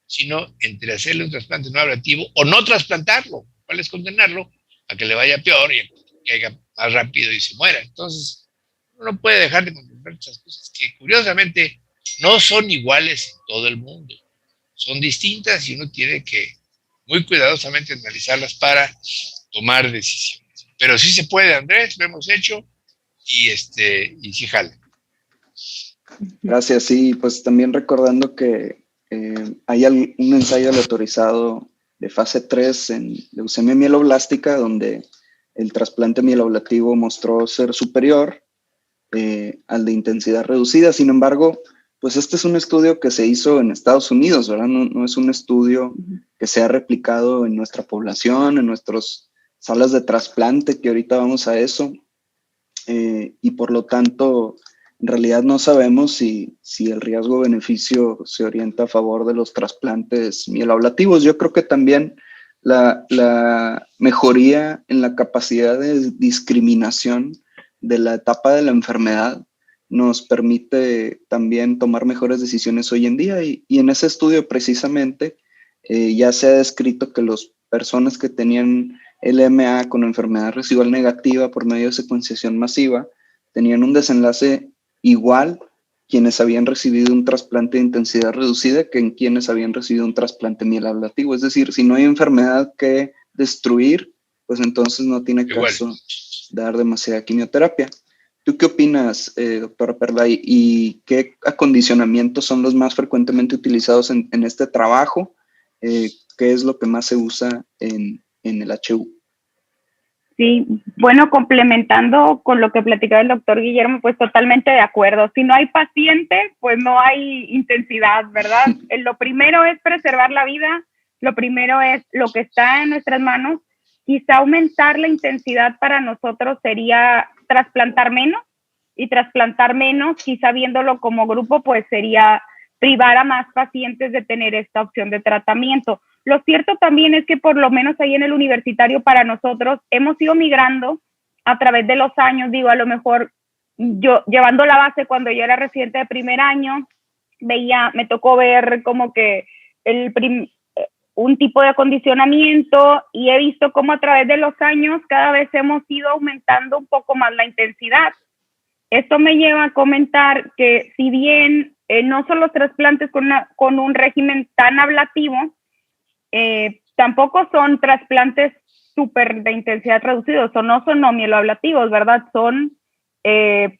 sino entre hacerle un trasplante no ablativo o no trasplantarlo, cuál es condenarlo a que le vaya peor y a que caiga más rápido y se muera. Entonces, uno no puede dejar de contemplar estas cosas que curiosamente no son iguales en todo el mundo, son distintas y uno tiene que muy cuidadosamente analizarlas para tomar decisiones. Pero sí se puede, Andrés, lo hemos hecho y sí jala. Gracias, sí, pues también recordando que hay un ensayo aleatorizado de fase 3 en leucemia mieloblástica donde el trasplante mieloablativo mostró ser superior al de intensidad reducida. Sin embargo, pues este es un estudio que se hizo en Estados Unidos, ¿verdad? No es un estudio que se ha replicado en nuestra población, en nuestras salas de trasplante, que ahorita vamos a eso. Y por lo tanto, en realidad no sabemos si el riesgo-beneficio se orienta a favor de los trasplantes mieloablativos. Yo creo que también la mejoría en la capacidad de discriminación de la etapa de la enfermedad nos permite también tomar mejores decisiones hoy en día. Y en ese estudio precisamente ya se ha descrito que las personas que tenían LMA con enfermedad residual negativa por medio de secuenciación masiva tenían un desenlace igual quienes habían recibido un trasplante de intensidad reducida que en quienes habían recibido un trasplante mieloablativo. Es decir, si no hay enfermedad que destruir, pues entonces no tiene caso dar demasiada quimioterapia. ¿Tú qué opinas, doctora Perla? ¿Y qué acondicionamientos son los más frecuentemente utilizados en este trabajo? ¿Qué es lo que más se usa en el HU? Sí, bueno, complementando con lo que platicaba el doctor Guillermo, pues totalmente de acuerdo. Si no hay paciente, pues no hay intensidad, ¿verdad? Lo primero es preservar la vida, lo primero es lo que está en nuestras manos. Quizá aumentar la intensidad para nosotros sería trasplantar menos, quizá viéndolo como grupo, pues sería privar a más pacientes de tener esta opción de tratamiento. Lo cierto también es que por lo menos ahí en el universitario para nosotros hemos ido migrando a través de los años, digo, a lo mejor yo llevando la base cuando yo era residente de primer año, me tocó ver como que un tipo de acondicionamiento y he visto cómo a través de los años cada vez hemos ido aumentando un poco más la intensidad. Esto me lleva a comentar que si bien no son los trasplantes con un régimen tan ablativo, tampoco son trasplantes súper de intensidad reducidos, o no son no mieloablativos, ¿verdad? Son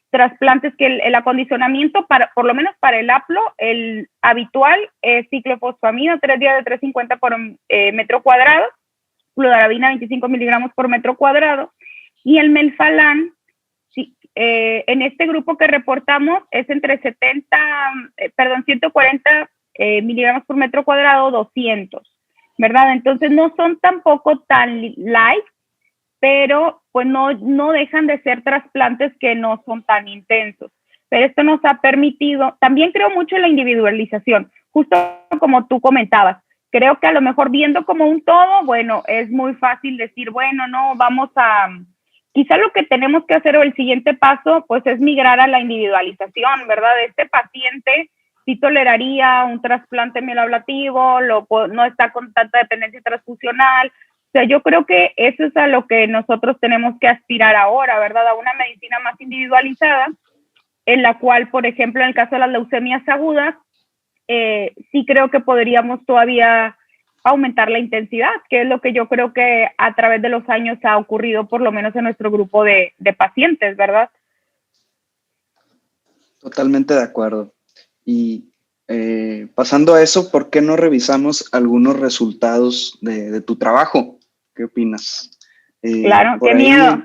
trasplantes que el acondicionamiento, por lo menos para el haplo, el habitual es ciclofosfamida, 3 días de 350 por metro cuadrado, fludarabina 25 miligramos por metro cuadrado, y el melfalán, en este grupo que reportamos es entre 140 miligramos por metro cuadrado, 200, ¿verdad? Entonces no son tampoco tan light, pero pues no dejan de ser trasplantes que no son tan intensos. Pero esto nos ha permitido, también creo mucho en la individualización, justo como tú comentabas. Creo que a lo mejor viendo como un todo, bueno, es muy fácil decir, bueno, no, quizá lo que tenemos que hacer o el siguiente paso, pues es migrar a la individualización, ¿verdad? Este paciente sí toleraría un trasplante mieloablativo, no está con tanta dependencia transfusional. O sea, yo creo que eso es a lo que nosotros tenemos que aspirar ahora, ¿verdad? A una medicina más individualizada, en la cual, por ejemplo, en el caso de las leucemias agudas, sí creo que podríamos todavía aumentar la intensidad, que es lo que yo creo que a través de los años ha ocurrido, por lo menos en nuestro grupo de pacientes, ¿verdad? Totalmente de acuerdo. Y pasando a eso, ¿por qué no revisamos algunos resultados de tu trabajo? ¿Qué opinas? Claro, qué miedo.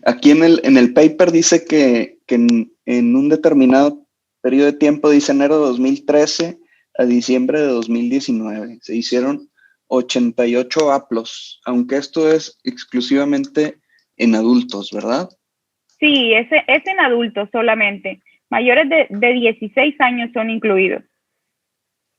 Aquí en el paper dice que en un determinado periodo de tiempo, dice enero de 2013 a diciembre de 2019, se hicieron 88 haplos, aunque esto es exclusivamente en adultos, ¿verdad? Sí, es en adultos solamente. Mayores de 16 años son incluidos.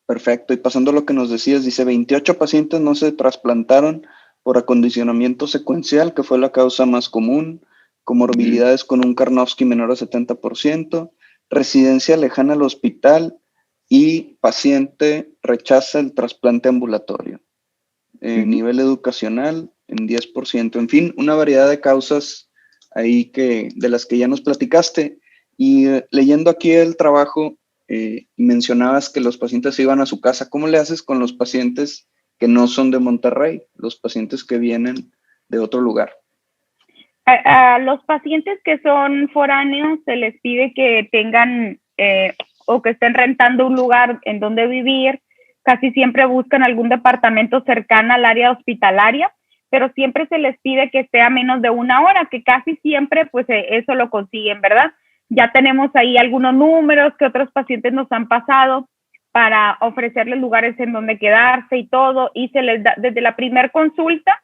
Perfecto. Y pasando a lo que nos decías, dice 28 pacientes no se trasplantaron por acondicionamiento secuencial, que fue la causa más común, comorbilidades con un Karnofsky menor a 70%, residencia lejana al hospital y paciente rechaza el trasplante ambulatorio. Nivel educacional en 10%. En fin, una variedad de causas ahí de las que ya nos platicaste. Y leyendo aquí el trabajo, mencionabas que los pacientes se iban a su casa. ¿Cómo le haces con los pacientes que no son de Monterrey, los pacientes que vienen de otro lugar? A los pacientes que son foráneos se les pide que tengan o que estén rentando un lugar en donde vivir. Casi siempre buscan algún departamento cercano al área hospitalaria, pero siempre se les pide que esté a menos de 1 hora, que casi siempre pues eso lo consiguen, ¿verdad? Ya tenemos ahí algunos números que otros pacientes nos han pasado para ofrecerles lugares en donde quedarse y todo, y se les da, desde la primera consulta,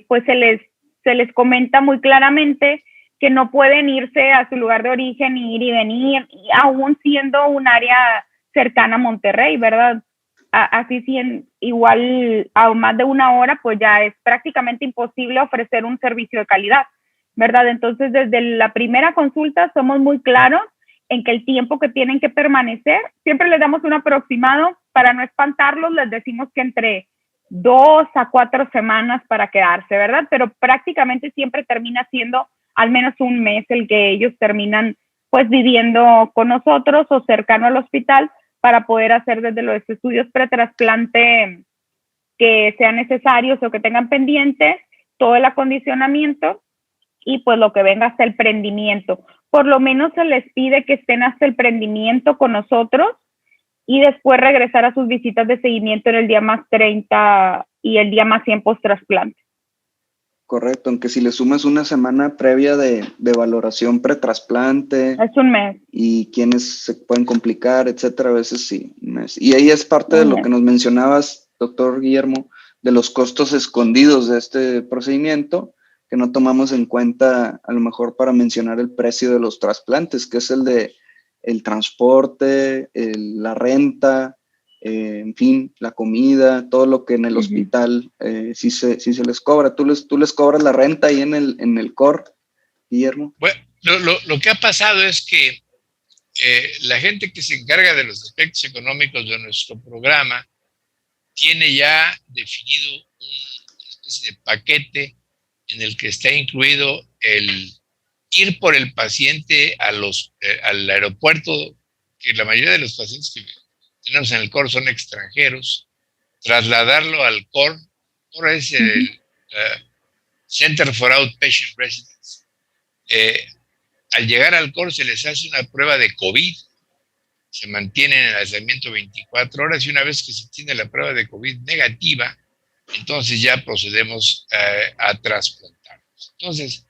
pues se les comenta muy claramente que no pueden irse a su lugar de origen, ir y venir, aún siendo un área cercana a Monterrey, ¿verdad? Así si igual a más de 1 hora, pues ya es prácticamente imposible ofrecer un servicio de calidad, ¿verdad? Entonces, desde la primera consulta somos muy claros en que el tiempo que tienen que permanecer, siempre les damos un aproximado para no espantarlos, les decimos que entre 2 a 4 semanas para quedarse, ¿verdad? Pero prácticamente siempre termina siendo al menos 1 mes el que ellos terminan pues viviendo con nosotros o cercano al hospital para poder hacer desde los estudios pretrasplante que sean necesarios o que tengan pendientes, todo el acondicionamiento y pues lo que venga hasta el prendimiento. Por lo menos se les pide que estén hasta el prendimiento con nosotros y después regresar a sus visitas de seguimiento en el día más 30 y el día más 100 post-trasplante. Correcto, aunque si le sumas una semana previa de valoración pretrasplante. Es 1 mes. Y quienes se pueden complicar, etcétera, a veces sí, 1 mes. Y ahí es parte de lo que nos mencionabas, doctor Guillermo, de los costos escondidos de este procedimiento, que no tomamos en cuenta a lo mejor para mencionar el precio de los trasplantes, que es el de el transporte, la renta, en fin, la comida, todo lo que en el hospital sí se les cobra. ¿Tú les cobras la renta ahí en el COR, Guillermo? Bueno, lo que ha pasado es que la gente que se encarga de los aspectos económicos de nuestro programa tiene ya definido una especie de paquete en el que está incluido el ir por el paciente al aeropuerto, que la mayoría de los pacientes que tenemos en el COR son extranjeros, trasladarlo al COR. COR es el Center for Outpatient Residence. Al llegar al COR se les hace una prueba de COVID, se mantienen en el aislamiento 24 horas y una vez que se tiene la prueba de COVID negativa, entonces ya procedemos a trasplantarlos. Entonces,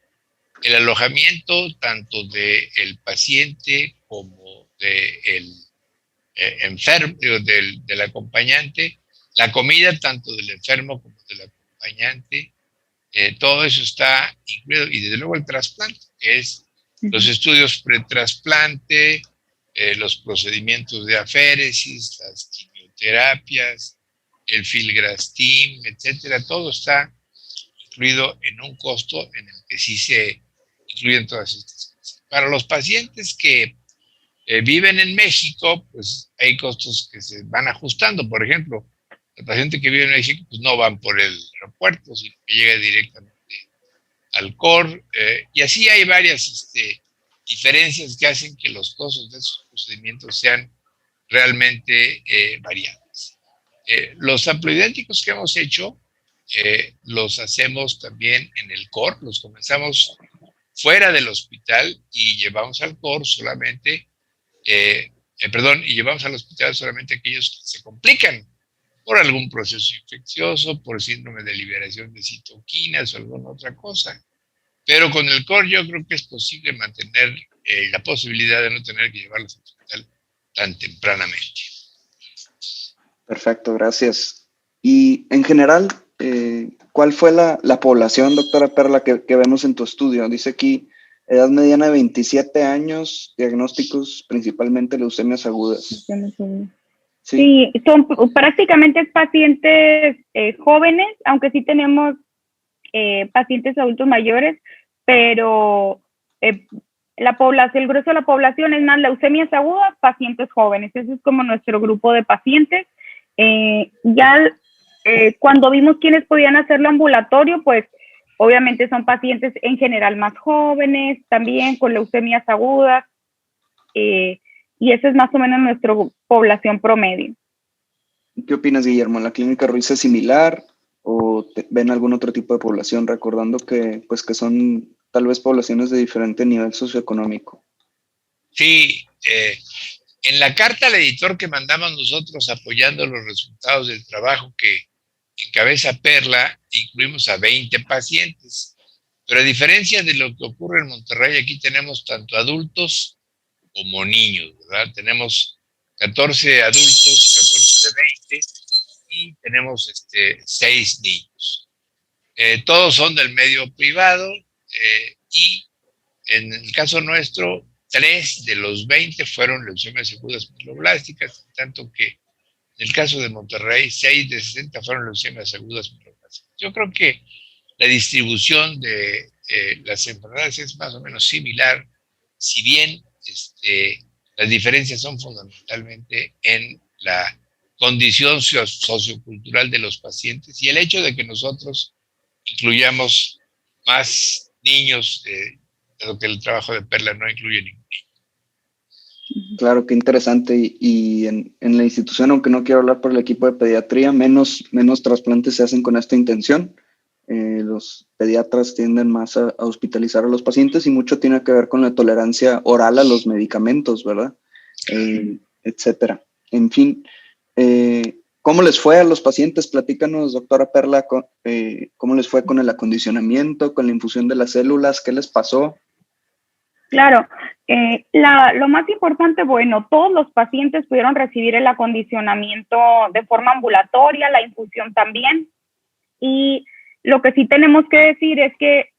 el alojamiento tanto del paciente como del enfermo, del acompañante, la comida tanto del enfermo como del acompañante, todo eso está incluido, y desde luego el trasplante, que es los estudios pretrasplante, los procedimientos de aféresis, las quimioterapias, el filgrastim, etcétera, todo está incluido en un costo en el que sí se incluyen todas estas cosas. Para los pacientes que viven en México, pues hay costos que se van ajustando. Por ejemplo, el paciente que vive en México, pues no van por el aeropuerto, sino que llega directamente al COR, y así hay varias diferencias que hacen que los costos de esos procedimientos sean realmente variables. Los haploidénticos que hemos hecho, los hacemos también en el COR, los comenzamos fuera del hospital y llevamos al COR solamente, y llevamos al hospital solamente aquellos que se complican por algún proceso infeccioso, por síndrome de liberación de citoquinas o alguna otra cosa. Pero con el COR yo creo que es posible mantener la posibilidad de no tener que llevarlos al hospital tan tempranamente. Perfecto, gracias. Y en general, ¿cuál fue la población, doctora Perla, que vemos en tu estudio? Dice aquí, edad mediana de 27 años, diagnósticos principalmente leucemias agudas. Sí, son prácticamente pacientes jóvenes, aunque sí tenemos pacientes adultos mayores, pero la población, el grueso de la población es más leucemias agudas, pacientes jóvenes. Ese es como nuestro grupo de pacientes. Cuando vimos quiénes podían hacerlo ambulatorio, pues obviamente son pacientes en general más jóvenes, también con leucemias agudas, y esa es más o menos nuestra población promedio. ¿Qué opinas, Guillermo? ¿La clínica Ruiz es similar o ven algún otro tipo de población, recordando que son tal vez poblaciones de diferente nivel socioeconómico? Sí, en la carta al editor que mandamos nosotros apoyando los resultados del trabajo que encabeza Perla, incluimos a 20 pacientes, pero a diferencia de lo que ocurre en Monterrey, aquí tenemos tanto adultos como niños, ¿verdad? Tenemos 14 adultos, 14 de 20, y tenemos 6 niños. Todos son del medio privado, y en el caso nuestro, 3 de los 20 fueron leucemias agudas mieloblásticas, tanto que en el caso de Monterrey, 6 de 60 fueron leucemias agudas mieloblásticas. Yo creo que la distribución de las enfermedades es más o menos similar, si bien las diferencias son fundamentalmente en la condición sociocultural de los pacientes y el hecho de que nosotros incluyamos más niños, de lo que el trabajo de Perla no incluye ningún niño. Claro, qué interesante. Y en la institución, aunque no quiero hablar por el equipo de pediatría, menos trasplantes se hacen con esta intención. Los pediatras tienden más a hospitalizar a los pacientes y mucho tiene que ver con la tolerancia oral a los medicamentos, ¿verdad? Etcétera. En fin, ¿cómo les fue a los pacientes? Platícanos, doctora Perla, ¿cómo les fue con el acondicionamiento, con la infusión de las células? ¿Qué les pasó? Claro, lo más importante, bueno, todos los pacientes pudieron recibir el acondicionamiento de forma ambulatoria, la infusión también, y lo que sí tenemos que decir es que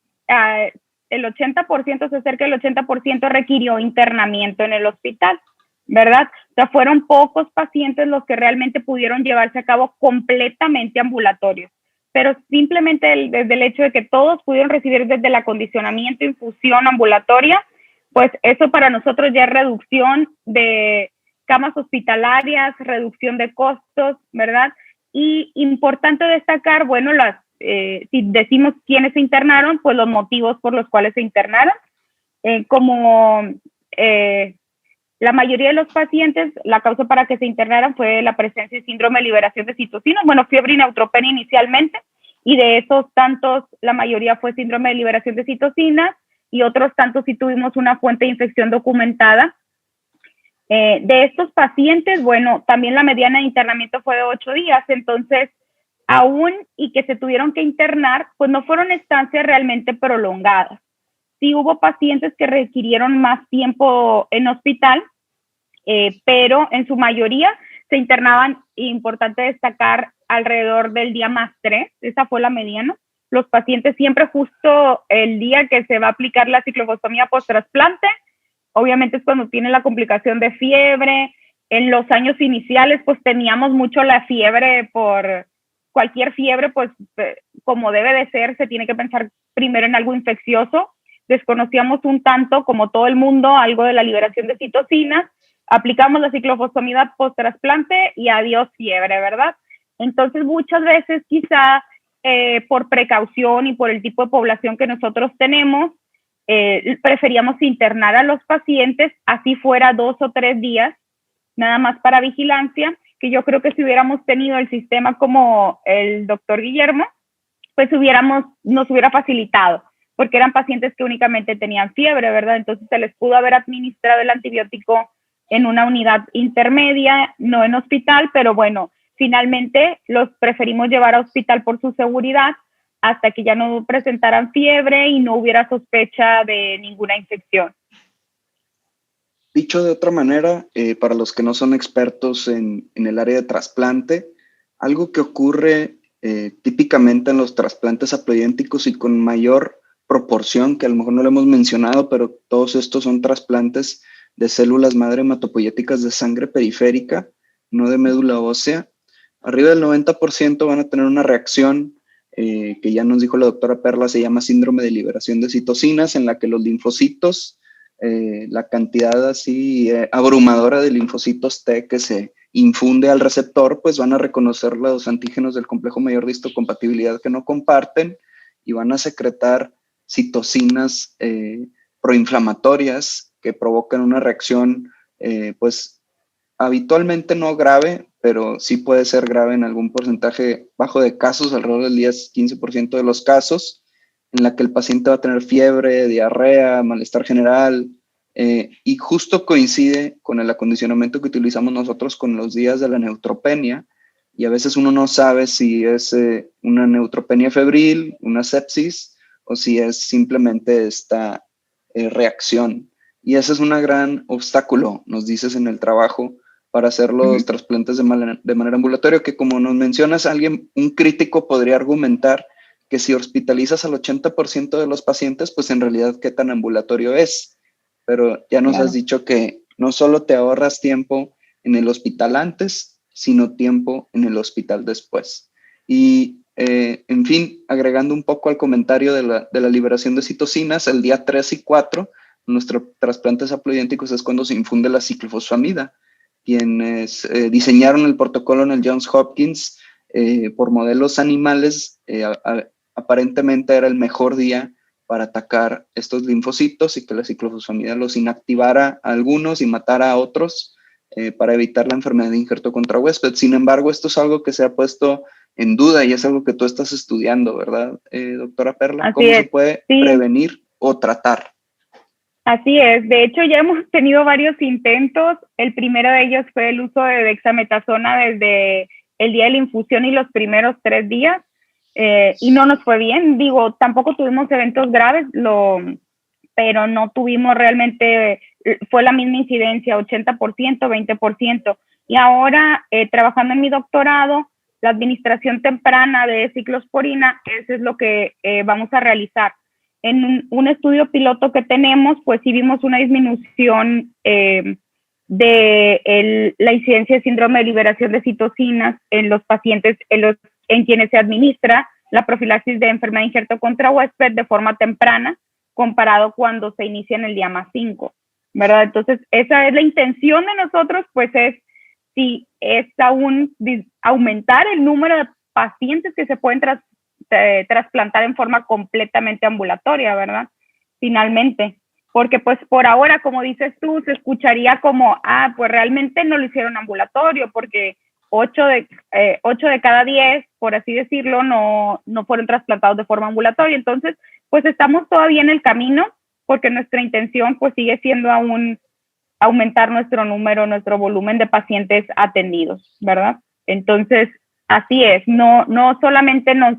el 80%, se acerca del 80% requirió internamiento en el hospital, ¿verdad? O sea, fueron pocos pacientes los que realmente pudieron llevarse a cabo completamente ambulatorios, pero simplemente desde el hecho de que todos pudieron recibir desde el acondicionamiento, infusión ambulatoria, pues eso para nosotros ya es reducción de camas hospitalarias, reducción de costos, ¿verdad? Y importante destacar, bueno, si decimos quiénes se internaron, pues los motivos por los cuales se internaron, como la mayoría de los pacientes, la causa para que se internaran fue la presencia de síndrome de liberación de citocinas, bueno, fiebre y neutropenia inicialmente, y de esos tantos, la mayoría fue síndrome de liberación de citocinas, y otros tantos sí tuvimos una fuente de infección documentada. De estos pacientes, bueno, también la mediana de internamiento fue de 8 días, entonces, aún y que se tuvieron que internar, pues no fueron estancias realmente prolongadas. Sí hubo pacientes que requirieron más tiempo en hospital, pero en su mayoría se internaban, importante destacar, alrededor del día +3, esa fue la mediana. Los pacientes siempre justo el día que se va a aplicar la ciclofosfamida post-trasplante, obviamente es cuando tiene la complicación de fiebre. En los años iniciales, pues teníamos mucho la fiebre por cualquier fiebre, pues como debe de ser, se tiene que pensar primero en algo infeccioso. Desconocíamos un tanto, como todo el mundo, algo de la liberación de citocinas, aplicamos la ciclofosfamida post-trasplante y adiós fiebre, ¿verdad? Entonces, muchas veces quizá por precaución y por el tipo de población que nosotros tenemos, preferíamos internar a los pacientes, así fuera 2 o 3 días, nada más para vigilancia, que yo creo que si hubiéramos tenido el sistema como el doctor Guillermo, pues nos hubiera facilitado, porque eran pacientes que únicamente tenían fiebre, ¿verdad? Entonces se les pudo haber administrado el antibiótico en una unidad intermedia, no en hospital, pero bueno, finalmente los preferimos llevar a hospital por su seguridad hasta que ya no presentaran fiebre y no hubiera sospecha de ninguna infección. Dicho de otra manera, para los que no son expertos en el área de trasplante, algo que ocurre típicamente en los trasplantes haploidénticos y con mayor proporción, que a lo mejor no lo hemos mencionado, pero todos estos son trasplantes de células madre hematopoyéticas de sangre periférica, no de médula ósea. Arriba del 90% van a tener una reacción que ya nos dijo la doctora Perla, se llama síndrome de liberación de citocinas, en la que los linfocitos, la cantidad así abrumadora de linfocitos T que se infunde al receptor, pues van a reconocer los antígenos del complejo mayor de histocompatibilidad que no comparten y van a secretar citocinas proinflamatorias que provocan una reacción, pues habitualmente no grave, pero sí puede ser grave en algún porcentaje bajo de casos, alrededor del 10-15% de los casos, en la que el paciente va a tener fiebre, diarrea, malestar general, y justo coincide con el acondicionamiento que utilizamos nosotros con los días de la neutropenia, y a veces uno no sabe si es una neutropenia febril, una sepsis, o si es simplemente esta reacción. Y ese es un gran obstáculo, nos dices en el trabajo, para hacer los trasplantes de manera ambulatoria, que como nos mencionas, un crítico podría argumentar que si hospitalizas al 80% de los pacientes, pues en realidad qué tan ambulatorio es. Pero ya nos has dicho que no solo te ahorras tiempo en el hospital antes, sino tiempo en el hospital después. Y en fin, agregando un poco al comentario de la liberación de citocinas, el día 3 y 4, nuestros trasplantes haploidénticos es cuando se infunde la ciclofosfamida. Quienes diseñaron el protocolo en el Johns Hopkins por modelos animales, aparentemente era el mejor día para atacar estos linfocitos y que la ciclofosfamida los inactivara a algunos y matara a otros para evitar la enfermedad de injerto contra huésped. Sin embargo, esto es algo que se ha puesto en duda y es algo que tú estás estudiando, ¿verdad, doctora Perla? Así ¿Cómo es, se puede sí. prevenir o tratar? Así es, de hecho ya hemos tenido varios intentos. El primero de ellos fue el uso de dexametasona desde el día de la infusión y los primeros 3 días, y no nos fue bien. Digo, tampoco tuvimos eventos graves, pero no tuvimos realmente, fue la misma incidencia, 80%, 20%. Y ahora, trabajando en mi doctorado, la administración temprana de ciclosporina, eso es lo que vamos a realizar. En un estudio piloto que tenemos, pues sí vimos una disminución de la incidencia de síndrome de liberación de citocinas en los pacientes en quienes se administra la profilaxis de enfermedad de injerto contra huésped de forma temprana, comparado cuando se inicia en el día +5, ¿verdad? Entonces, esa es la intención de nosotros, pues es aún aumentar el número de pacientes que se pueden trasplantar en forma completamente ambulatoria, ¿verdad? Finalmente. porque pues por ahora, como dices tú, se escucharía como, pues realmente no lo hicieron ambulatorio, porque 8 de cada 10, por así decirlo, no fueron trasplantados de forma ambulatoria. Entonces, pues estamos todavía en el camino, porque nuestra intención pues sigue siendo aún aumentar nuestro número, nuestro volumen de pacientes atendidos, ¿verdad? Entonces, así es, no solamente nos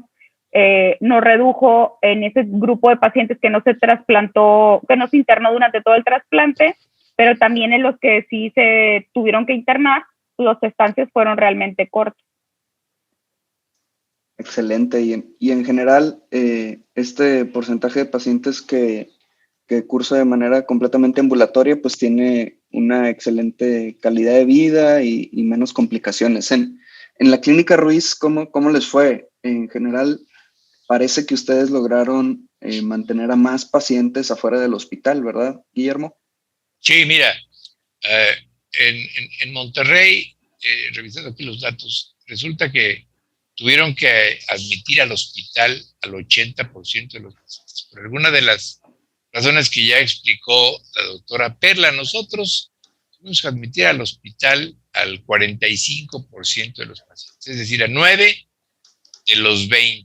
redujo en ese grupo de pacientes que no se trasplantó, que no se internó durante todo el trasplante, pero también en los que sí se tuvieron que internar, los estancias fueron realmente cortos. Excelente. Y en general, este porcentaje de pacientes que cursa de manera completamente ambulatoria, pues tiene una excelente calidad de vida y menos complicaciones. En la Clínica Ruiz, ¿cómo les fue? En general, parece que ustedes lograron mantener a más pacientes afuera del hospital, ¿verdad, Guillermo? Sí, mira, en Monterrey, revisando aquí los datos, resulta que tuvieron que admitir al hospital al 80% de los pacientes. Por alguna de las razones que ya explicó la doctora Perla, nosotros tuvimos que admitir al hospital al 45% de los pacientes, es decir, a 9 de los 20.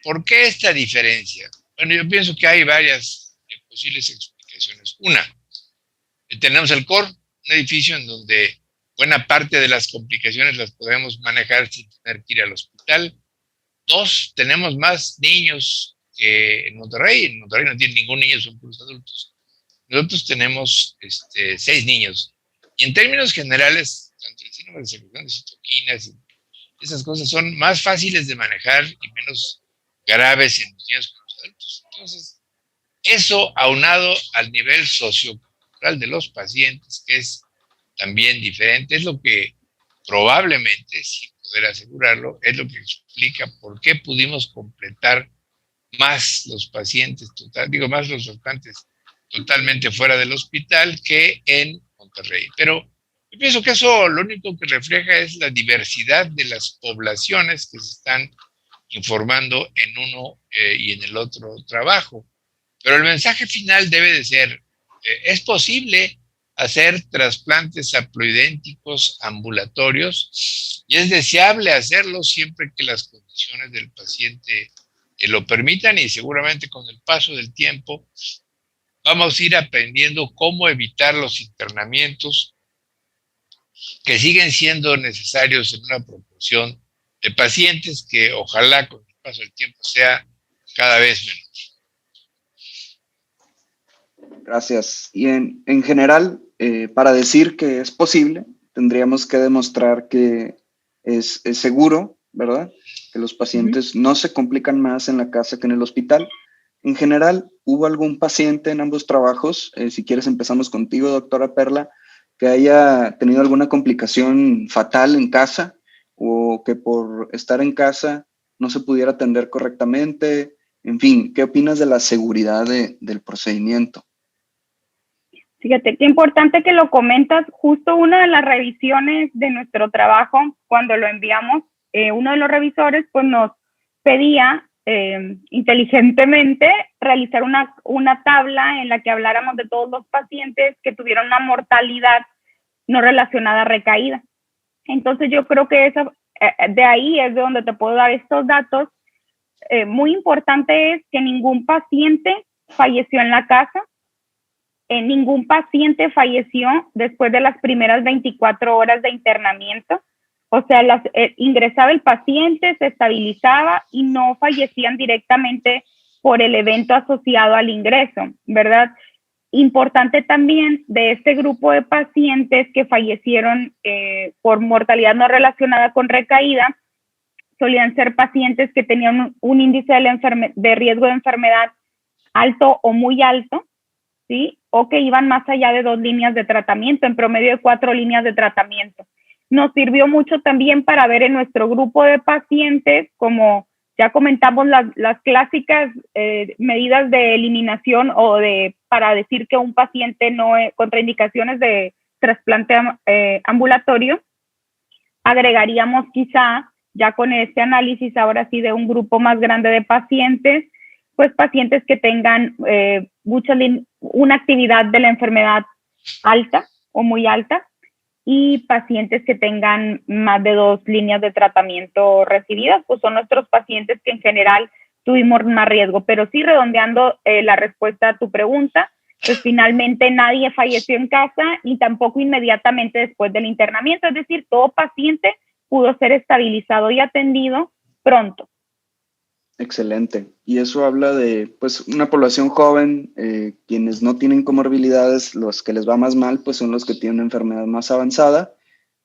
¿Por qué esta diferencia? Bueno, yo pienso que hay varias posibles explicaciones. Una, tenemos el COR, un edificio en donde buena parte de las complicaciones las podemos manejar sin tener que ir al hospital. Dos, tenemos más niños que en Monterrey. En Monterrey no tiene ningún niño, son puros adultos. Nosotros tenemos 6 niños. Y en términos generales, tanto el síndrome de secreción de citoquinas y esas cosas son más fáciles de manejar y menos graves en los niños que en los adultos. Entonces, eso aunado al nivel sociocultural de los pacientes, que es también diferente, es lo que probablemente, sin poder asegurarlo, es lo que explica por qué pudimos completar más los pacientes, más los trasplantes totalmente fuera del hospital que en Monterrey. Pero yo pienso que eso lo único que refleja es la diversidad de las poblaciones que se están informando en uno y en el otro trabajo. Pero el mensaje final debe de ser, es posible hacer trasplantes haploidénticos ambulatorios y es deseable hacerlo siempre que las condiciones del paciente lo permitan, y seguramente con el paso del tiempo vamos a ir aprendiendo cómo evitar los internamientos que siguen siendo necesarios en una proporción de pacientes que ojalá con el paso del tiempo sea cada vez menos. Gracias. Y en general, para decir que es posible, tendríamos que demostrar que es seguro, ¿verdad? Que los pacientes no se complican más en la casa que en el hospital. En general, ¿hubo algún paciente en ambos trabajos? Si quieres, empezamos contigo, doctora Perla, que haya tenido alguna complicación fatal en casa o que por estar en casa no se pudiera atender correctamente. En fin, ¿qué opinas de la seguridad del procedimiento? Fíjate, qué importante que lo comentas. Justo una de las revisiones de nuestro trabajo, cuando lo enviamos, uno de los revisores pues nos pedía inteligentemente realizar una tabla en la que habláramos de todos los pacientes que tuvieron una mortalidad no relacionada a recaída. Entonces yo creo que de ahí es de donde te puedo dar estos datos. Muy importante es que ningún paciente falleció en la casa. Ningún paciente falleció después de las primeras 24 horas de internamiento. O sea, ingresaba el paciente, se estabilizaba y no fallecían directamente por el evento asociado al ingreso, ¿verdad? Importante también de este grupo de pacientes que fallecieron por mortalidad no relacionada con recaída, solían ser pacientes que tenían un índice de riesgo de enfermedad alto o muy alto, ¿sí? O que iban más allá de 2 líneas de tratamiento, en promedio de 4 líneas de tratamiento. Nos sirvió mucho también para ver en nuestro grupo de pacientes, como ya comentamos, las clásicas medidas de eliminación para decir que un paciente no contraindicaciones de trasplante ambulatorio. Agregaríamos quizá, ya con este análisis ahora sí de un grupo más grande de pacientes, pues pacientes que tengan una actividad de la enfermedad alta o muy alta, y pacientes que tengan más de 2 líneas de tratamiento recibidas, pues son nuestros pacientes que en general tuvimos más riesgo. Pero sí, redondeando la respuesta a tu pregunta, pues finalmente nadie falleció en casa y tampoco inmediatamente después del internamiento, es decir, todo paciente pudo ser estabilizado y atendido pronto. Excelente. Y eso habla de, pues, una población joven, quienes no tienen comorbilidades, los que les va más mal, pues son los que tienen una enfermedad más avanzada.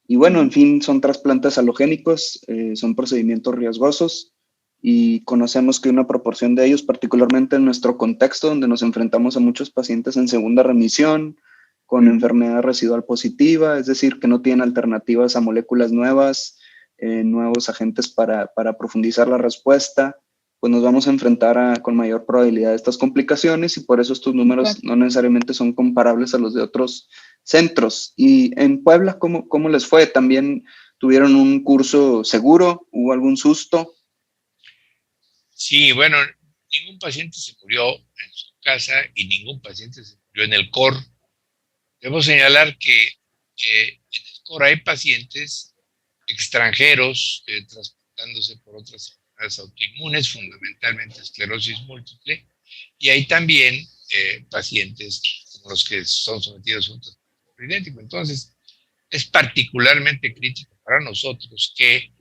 Y bueno, en fin, son trasplantes alogénicos, son procedimientos riesgosos y conocemos que una proporción de ellos, particularmente en nuestro contexto, donde nos enfrentamos a muchos pacientes en segunda remisión, con enfermedad residual positiva, es decir, que no tienen alternativas a moléculas nuevas, nuevos agentes para profundizar la respuesta, pues nos vamos a enfrentar con mayor probabilidad a estas complicaciones, y por eso estos números no necesariamente son comparables a los de otros centros. Y en Puebla, ¿cómo les fue? ¿También tuvieron un curso seguro? ¿Hubo algún susto? Sí, bueno, ningún paciente se murió en su casa y ningún paciente se murió en el COR. Debo señalar que en el COR hay pacientes extranjeros trasplantándose por otras enfermedades autoinmunes, fundamentalmente esclerosis múltiple, y hay también pacientes como los que son sometidos a un tratamiento idéntico. Entonces, es particularmente crítico para nosotros que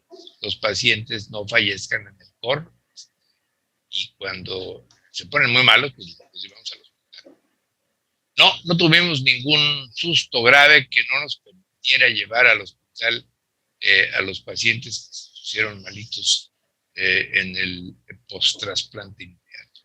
los pacientes no fallezcan en el COR, y cuando se ponen muy malos, pues los llevamos al hospital. No tuvimos ningún susto grave que no nos permitiera llevar al hospital a los pacientes que se pusieron malitos en el post-trasplante inmediato.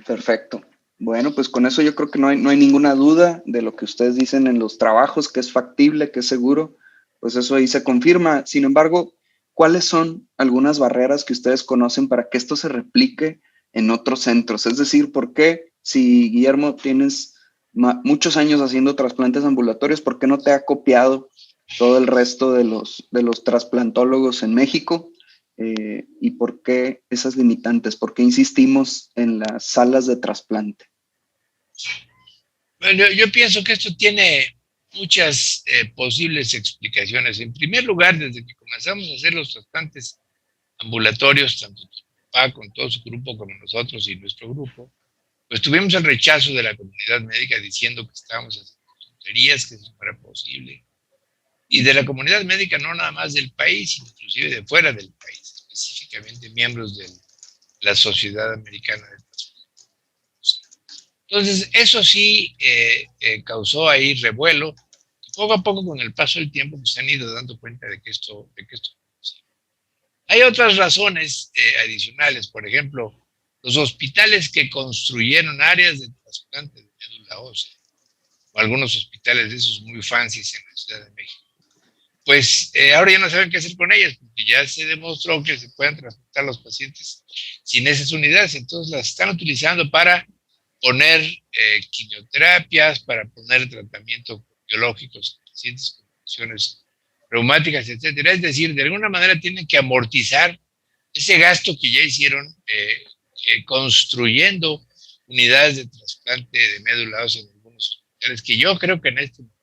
Perfecto. Bueno, pues con eso yo creo que no hay ninguna duda de lo que ustedes dicen en los trabajos, que es factible, que es seguro, pues eso ahí se confirma. Sin embargo, ¿cuáles son algunas barreras que ustedes conocen para que esto se replique en otros centros? Es decir, ¿por qué, si Guillermo tienes muchos años haciendo trasplantes ambulatorios, por qué no te ha copiado todo el resto de los trasplantólogos en México? ¿Y por qué esas limitantes? ¿Por qué insistimos en las salas de trasplante? Bueno, yo pienso que esto tiene muchas posibles explicaciones. En primer lugar, desde que comenzamos a hacer los trasplantes ambulatorios, tanto tu papá con todo su grupo como nosotros y nuestro grupo, pues tuvimos el rechazo de la comunidad médica diciendo que estábamos haciendo tonterías, que eso no era posible. Y de la comunidad médica, no nada más del país, inclusive de fuera del país, específicamente miembros de la Sociedad Americana de Trasplante. Entonces, eso sí causó ahí revuelo. Poco a poco, con el paso del tiempo, pues se han ido dando cuenta de que esto es posible. Hay otras razones adicionales. Por ejemplo, los hospitales que construyeron áreas de trasplante de médula ósea, o algunos hospitales de esos muy fancies en la Ciudad de México, pues ahora ya no saben qué hacer con ellas, porque ya se demostró que se pueden trasplantar los pacientes sin esas unidades. Entonces las están utilizando para poner quimioterapias, para poner tratamiento biológicos en pacientes con condiciones reumáticas, etcétera. Es decir, de alguna manera tienen que amortizar ese gasto que ya hicieron construyendo unidades de trasplante de médula ósea en algunos hospitales, que yo creo que en este momento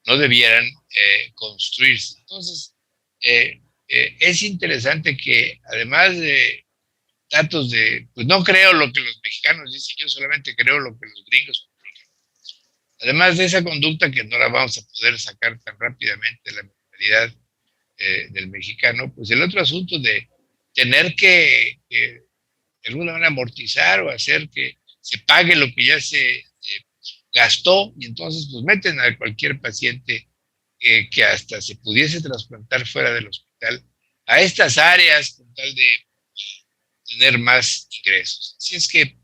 no debieran construirse. Entonces, es interesante que, además de datos pues no creo lo que los mexicanos dicen, yo solamente creo lo que los gringos publican. Además de esa conducta que no la vamos a poder sacar tan rápidamente de la mentalidad del mexicano, pues el otro asunto de tener que de alguna manera amortizar o hacer que se pague lo que ya se gastó, y entonces pues meten a cualquier paciente que hasta se pudiese trasplantar fuera del hospital a estas áreas con tal de tener más ingresos. Así es que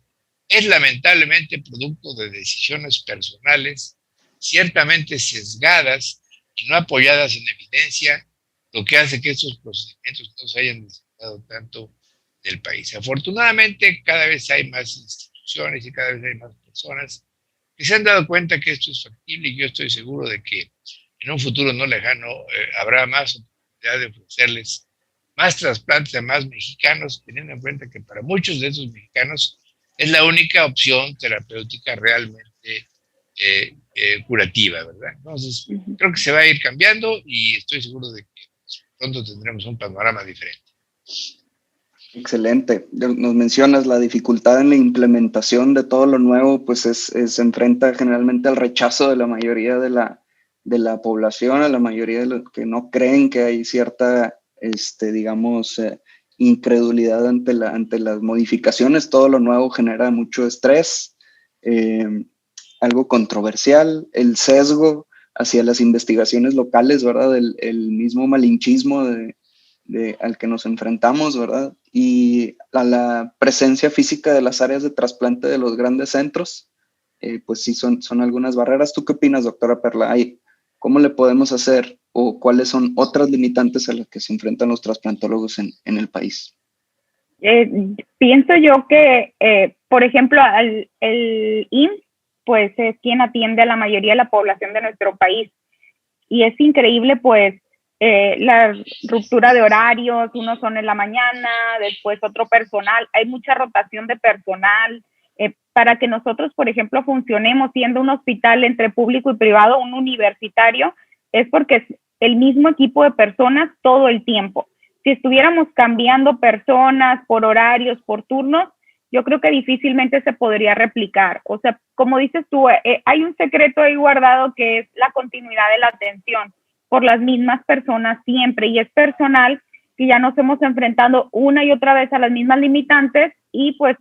es lamentablemente producto de decisiones personales, ciertamente sesgadas y no apoyadas en evidencia, lo que hace que estos procedimientos no se hayan desarrollado tanto en el país. Afortunadamente, cada vez hay más instituciones y cada vez hay más personas que se han dado cuenta que esto es factible, y yo estoy seguro de que en un futuro no lejano habrá más oportunidad de ofrecerles más trasplantes a más mexicanos, teniendo en cuenta que para muchos de esos mexicanos es la única opción terapéutica realmente curativa, ¿verdad? Entonces, creo que se va a ir cambiando y estoy seguro de que pronto tendremos un panorama diferente. Excelente. Nos mencionas la dificultad en la implementación de todo lo nuevo, pues se enfrenta generalmente al rechazo de la mayoría de la población, a la mayoría de los que no creen que hay cierta, digamos, incredulidad ante las modificaciones. Todo lo nuevo genera mucho estrés, algo controversial, el sesgo hacia las investigaciones locales, ¿verdad? El mismo malinchismo al que nos enfrentamos, ¿verdad? Y a la presencia física de las áreas de trasplante de los grandes centros, pues sí son algunas barreras. ¿Tú qué opinas, doctora Perla? ¿Cómo le podemos hacer o cuáles son otras limitantes a las que se enfrentan los trasplantólogos en el país? Pienso yo que, por ejemplo, el IMSS, pues es quien atiende a la mayoría de la población de nuestro país. Y es increíble, pues, la ruptura de horarios, unos son en la mañana, después otro personal, hay mucha rotación de personal. Para que nosotros, por ejemplo, funcionemos siendo un hospital entre público y privado, un universitario, es porque es el mismo equipo de personas todo el tiempo. Si estuviéramos cambiando personas por horarios, por turnos, yo creo que difícilmente se podría replicar. O sea, como dices tú, hay un secreto ahí guardado que es la continuidad de la atención por las mismas personas siempre, y es personal que ya nos hemos enfrentado una y otra vez a las mismas limitantes, y pues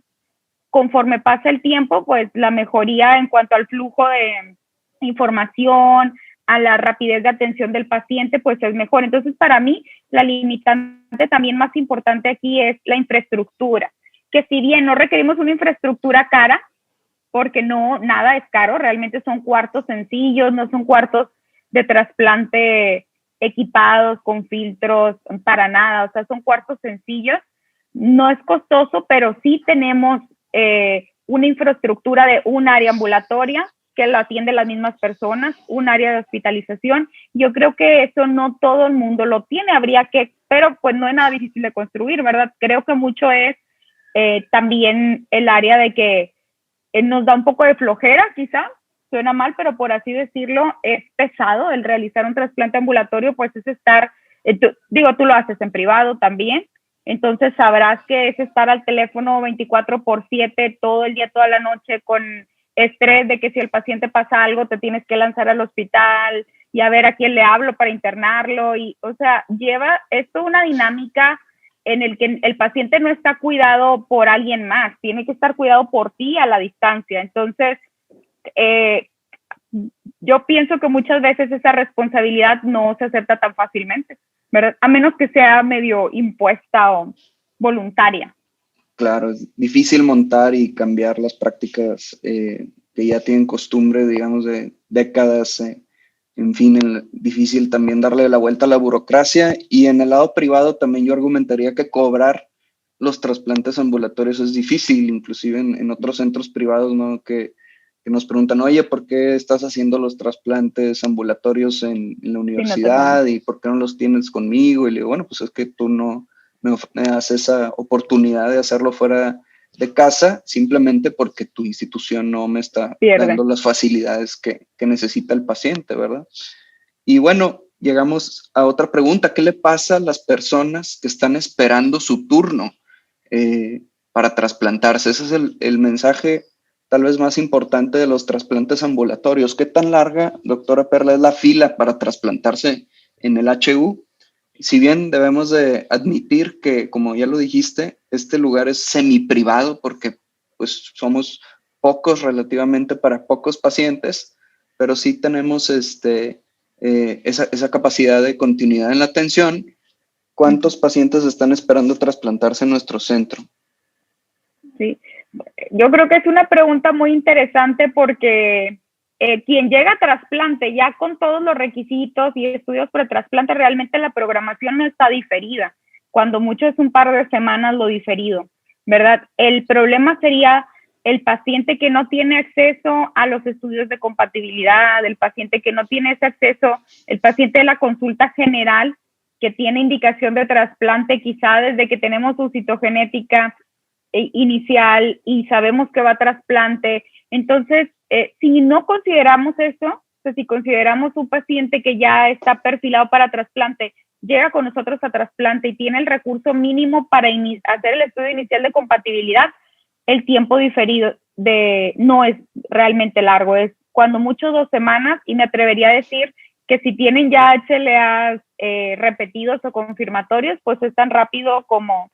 conforme pasa el tiempo, pues la mejoría en cuanto al flujo de información, a la rapidez de atención del paciente, pues es mejor. Entonces, para mí, la limitante también más importante aquí es la infraestructura, que si bien no requerimos una infraestructura cara, porque no, nada es caro, realmente son cuartos sencillos, no son cuartos de trasplante equipados con filtros, para nada, o sea, son cuartos sencillos, no es costoso, pero sí tenemos una infraestructura de un área ambulatoria que lo atiende las mismas personas, un área de hospitalización. Yo creo que eso no todo el mundo lo tiene, habría que, pero pues no es nada difícil de construir, ¿verdad? Creo que mucho es también el área de que nos da un poco de flojera, quizá, suena mal, pero por así decirlo, es pesado el realizar un trasplante ambulatorio, pues es estar, tú lo haces en privado también, entonces sabrás que es estar al teléfono 24/7, todo el día, toda la noche, con estrés de que si el paciente pasa algo, te tienes que lanzar al hospital y a ver a quién le hablo para internarlo, y, o sea, lleva esto una dinámica en el que el paciente no está cuidado por alguien más, tiene que estar cuidado por ti a la distancia. Entonces, yo pienso que muchas veces esa responsabilidad no se acepta tan fácilmente, ¿verdad? A menos que sea medio impuesta o voluntaria. Claro, es difícil montar y cambiar las prácticas que ya tienen costumbre, digamos, de décadas. En fin, difícil también darle la vuelta a la burocracia. Y en el lado privado también yo argumentaría que cobrar los trasplantes ambulatorios es difícil, inclusive en otros centros privados, ¿no? Que nos preguntan, oye, ¿por qué estás haciendo los trasplantes ambulatorios en la universidad? ¿Y por qué no los tienes conmigo? Y le digo, bueno, pues es que tú no me das esa oportunidad de hacerlo fuera de casa, simplemente porque tu institución no me está dando las facilidades que necesita el paciente, ¿verdad? Y bueno, llegamos a otra pregunta. ¿Qué le pasa a las personas que están esperando su turno para trasplantarse? Ese es el mensaje tal vez más importante de los trasplantes ambulatorios. ¿Qué tan larga, doctora Perla, es la fila para trasplantarse en el HU? Si bien debemos de admitir que, como ya lo dijiste, este lugar es semiprivado porque pues somos pocos relativamente para pocos pacientes, pero sí tenemos esa capacidad de continuidad en la atención. ¿Cuántos pacientes están esperando trasplantarse en nuestro centro? Sí, yo creo que es una pregunta muy interesante porque quien llega a trasplante ya con todos los requisitos y estudios para trasplante, realmente la programación no está diferida. Cuando mucho es un par de semanas lo diferido, ¿verdad? El problema sería el paciente que no tiene acceso a los estudios de compatibilidad, el paciente que no tiene ese acceso, el paciente de la consulta general, que tiene indicación de trasplante quizá desde que tenemos su citogenética inicial y sabemos que va a trasplante. Entonces, si no consideramos eso, o sea, si consideramos un paciente que ya está perfilado para trasplante, llega con nosotros a trasplante y tiene el recurso mínimo para hacer el estudio inicial de compatibilidad, el tiempo diferido no es realmente largo, es cuando mucho 2 semanas, y me atrevería a decir que si tienen ya HLA repetidos o confirmatorios, pues es tan rápido como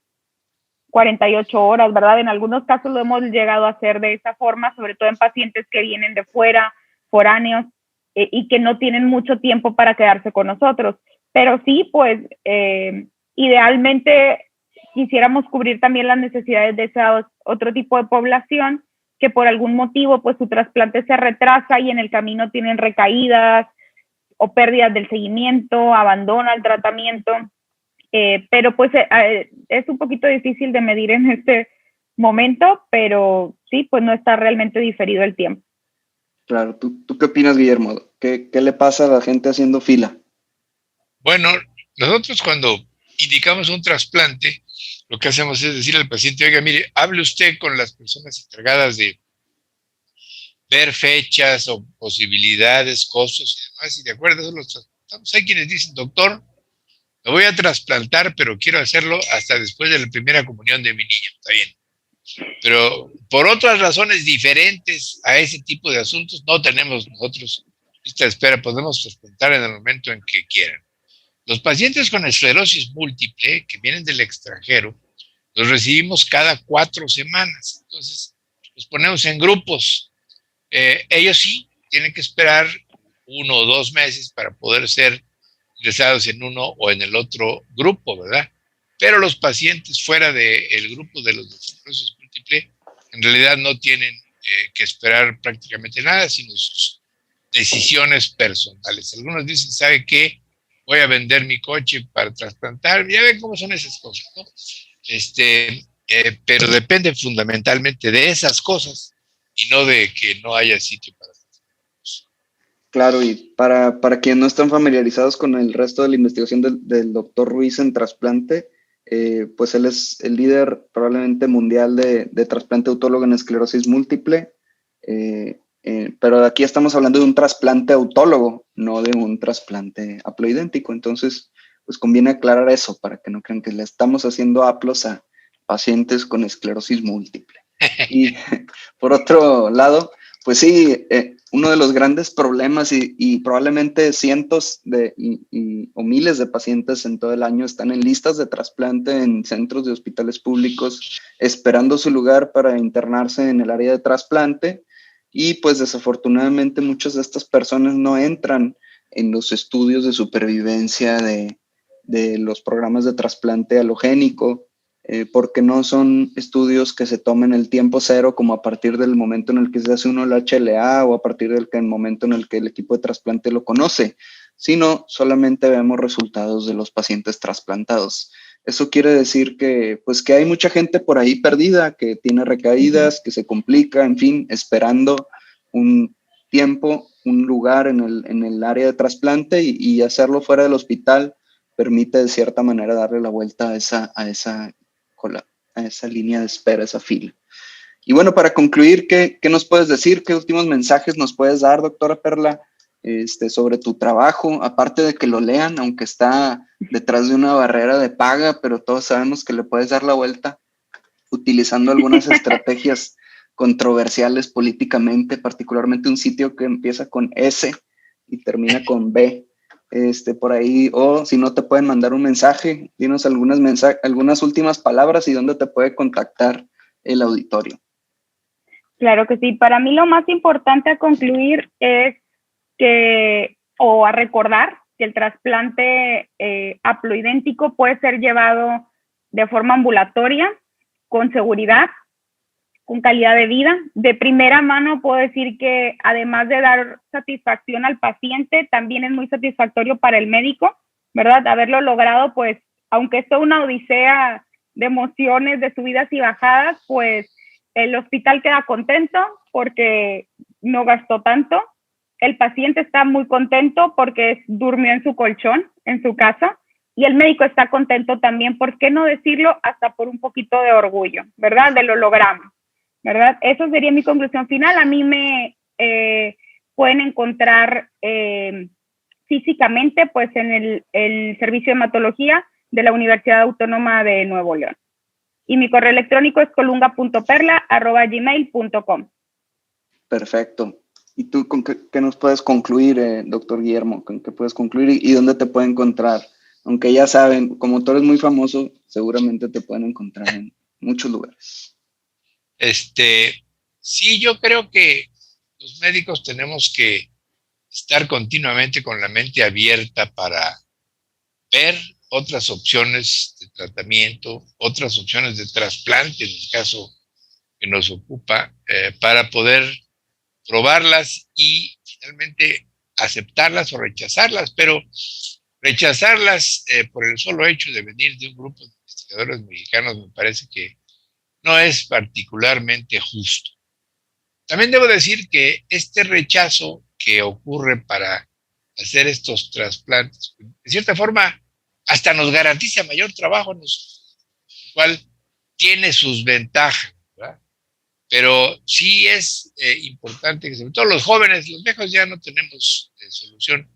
48 horas, ¿verdad? En algunos casos lo hemos llegado a hacer de esa forma, sobre todo en pacientes que vienen de fuera, foráneos, y que no tienen mucho tiempo para quedarse con nosotros. Pero sí, pues, idealmente quisiéramos cubrir también las necesidades de ese otro tipo de población que por algún motivo, pues, su trasplante se retrasa y en el camino tienen recaídas o pérdidas del seguimiento, abandona el tratamiento. Pero pues es un poquito difícil de medir en este momento, pero sí, pues no está realmente diferido el tiempo. Claro, ¿tú qué opinas, Guillermo? ¿Qué le pasa a la gente haciendo fila? Bueno, nosotros cuando indicamos un trasplante, lo que hacemos es decirle al paciente, oiga, mire, hable usted con las personas encargadas de ver fechas o posibilidades, costos y demás, y de acuerdo a eso los trasplantamos. Hay quienes dicen, doctor, lo voy a trasplantar, pero quiero hacerlo hasta después de la primera comunión de mi niño. Está bien. Pero por otras razones diferentes a ese tipo de asuntos, no tenemos nosotros lista de espera, podemos trasplantar en el momento en que quieran. Los pacientes con esclerosis múltiple que vienen del extranjero, los recibimos cada 4 semanas. Entonces, los ponemos en grupos. Ellos sí tienen que esperar 1 o 2 meses para poder ser ingresados en uno o en el otro grupo, ¿verdad? Pero los pacientes fuera del grupo de los de esclerosis múltiple en realidad no tienen que esperar prácticamente nada, sino sus decisiones personales. Algunos dicen, ¿sabe qué? Voy a vender mi coche para trasplantar. Ya ven cómo son esas cosas, ¿no? Pero depende fundamentalmente de esas cosas y no de que no haya sitio para. Claro, y para quienes no están familiarizados con el resto de la investigación del doctor Ruiz en trasplante, pues él es el líder probablemente mundial de trasplante autólogo en esclerosis múltiple, pero aquí estamos hablando de un trasplante autólogo, no de un trasplante haploidéntico. Entonces, pues conviene aclarar eso para que no crean que le estamos haciendo haplos a pacientes con esclerosis múltiple. Y por otro lado, pues sí, uno de los grandes problemas y probablemente cientos o miles de pacientes en todo el año están en listas de trasplante en centros de hospitales públicos esperando su lugar para internarse en el área de trasplante, y pues desafortunadamente muchas de estas personas no entran en los estudios de supervivencia de los programas de trasplante halogénico, porque no son estudios que se tomen el tiempo cero, como a partir del momento en el que se hace uno el HLA o a partir del momento en el que el equipo de trasplante lo conoce, sino solamente vemos resultados de los pacientes trasplantados. Eso quiere decir que, pues, que hay mucha gente por ahí perdida, que tiene recaídas, que se complica, en fin, esperando un tiempo, un lugar en el área de trasplante, y hacerlo fuera del hospital permite de cierta manera darle la vuelta a esa línea de espera, esa fila. Y bueno, para concluir, ¿qué nos puedes decir? ¿Qué últimos mensajes nos puedes dar, doctora Perla, sobre tu trabajo? Aparte de que lo lean, aunque está detrás de una barrera de paga, pero todos sabemos que le puedes dar la vuelta utilizando algunas estrategias controversiales políticamente, particularmente un sitio que empieza con S y termina con B. Por ahí, o si no te pueden mandar un mensaje, dinos algunas últimas palabras y dónde te puede contactar el auditorio. Claro que sí. Para mí lo más importante a concluir es a recordar que el trasplante haploidéntico puede ser llevado de forma ambulatoria, con seguridad, con calidad de vida. De primera mano puedo decir que además de dar satisfacción al paciente, también es muy satisfactorio para el médico, ¿verdad? Haberlo logrado, pues, aunque esto es una odisea de emociones, de subidas y bajadas, pues el hospital queda contento porque no gastó tanto. El paciente está muy contento porque durmió en su colchón, en su casa, y el médico está contento también, ¿por qué no decirlo? Hasta por un poquito de orgullo, ¿verdad? De lo logramos, ¿verdad? Eso sería mi conclusión final. A mí me pueden encontrar físicamente pues en el servicio de hematología de la Universidad Autónoma de Nuevo León. Y mi correo electrónico es colunga.perla@gmail.com. Perfecto. ¿Y tú con qué nos puedes concluir, doctor Guillermo? ¿Con qué puedes concluir y dónde te pueden encontrar? Aunque ya saben, como tú eres muy famoso, seguramente te pueden encontrar en muchos lugares. Sí, yo creo que los médicos tenemos que estar continuamente con la mente abierta para ver otras opciones de tratamiento, otras opciones de trasplante, en el caso que nos ocupa, para poder probarlas y finalmente aceptarlas o rechazarlas, pero rechazarlas por el solo hecho de venir de un grupo de investigadores mexicanos me parece que no es particularmente justo. También debo decir que este rechazo que ocurre para hacer estos trasplantes, de cierta forma, hasta nos garantiza mayor trabajo, lo cual tiene sus ventajas, ¿verdad? Pero sí es importante que sobre todo los jóvenes, los viejos ya no tenemos solución,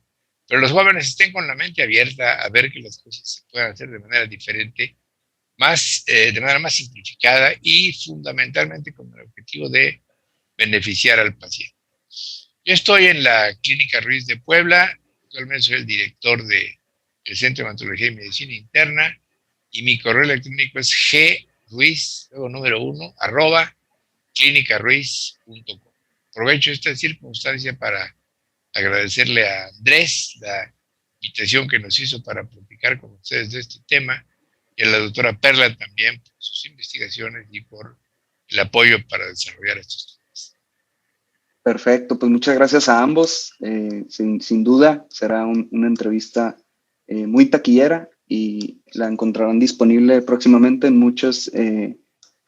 pero los jóvenes estén con la mente abierta a ver que las cosas se puedan hacer de manera diferente, de manera más simplificada y fundamentalmente con el objetivo de beneficiar al paciente. Yo estoy en la Clínica Ruiz de Puebla, actualmente soy el director del Centro de Hematología y Medicina Interna, y mi correo electrónico es gruiz, luego número 1, @clinicaruiz.com. Aprovecho esta circunstancia para agradecerle a Andrés la invitación que nos hizo para platicar con ustedes de este tema, y a la doctora Perla también por sus investigaciones y por el apoyo para desarrollar estos temas. Perfecto, pues muchas gracias a ambos. Sin duda será una entrevista muy taquillera y la encontrarán disponible próximamente en muchas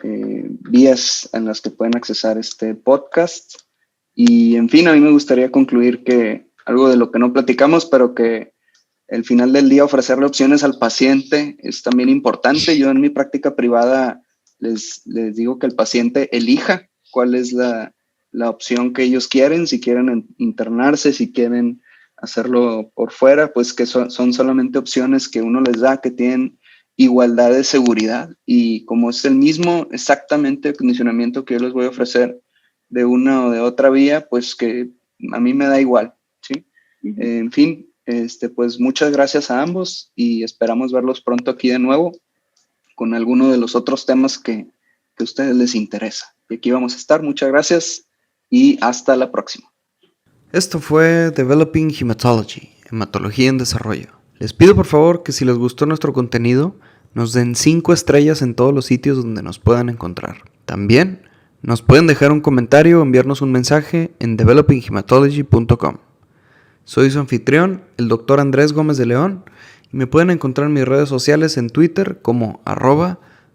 vías en las que pueden accesar este podcast. Y en fin, a mí me gustaría concluir que algo de lo que no platicamos, pero que al final del día ofrecerle opciones al paciente es también importante. Yo en mi práctica privada les digo que el paciente elija cuál es la opción que ellos quieren, si quieren internarse, si quieren hacerlo por fuera, pues que son solamente opciones que uno les da, que tienen igualdad de seguridad, y como es el mismo exactamente condicionamiento que yo les voy a ofrecer de una o de otra vía, pues que a mí me da igual, ¿sí? Uh-huh. En fin, pues muchas gracias a ambos y esperamos verlos pronto aquí de nuevo con alguno de los otros temas que a ustedes les interesa. Y aquí vamos a estar. Muchas gracias y hasta la próxima. Esto fue Developing Hematology, Hematología en Desarrollo. Les pido por favor que si les gustó nuestro contenido, nos den 5 estrellas en todos los sitios donde nos puedan encontrar. También nos pueden dejar un comentario o enviarnos un mensaje en developinghematology.com. Soy su anfitrión, el Dr. Andrés Gómez de León, y me pueden encontrar en mis redes sociales en Twitter como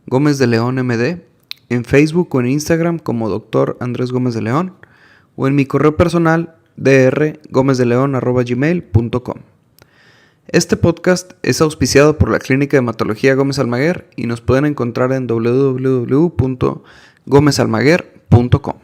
@GómezDeLeónMD, en Facebook o en Instagram como Dr. Andrés Gómez de León, o en mi correo personal drgomezDeLeón@gmail.com. Este podcast es auspiciado por la Clínica de Hematología Gómez Almaguer y nos pueden encontrar en www.gomezalmaguer.com.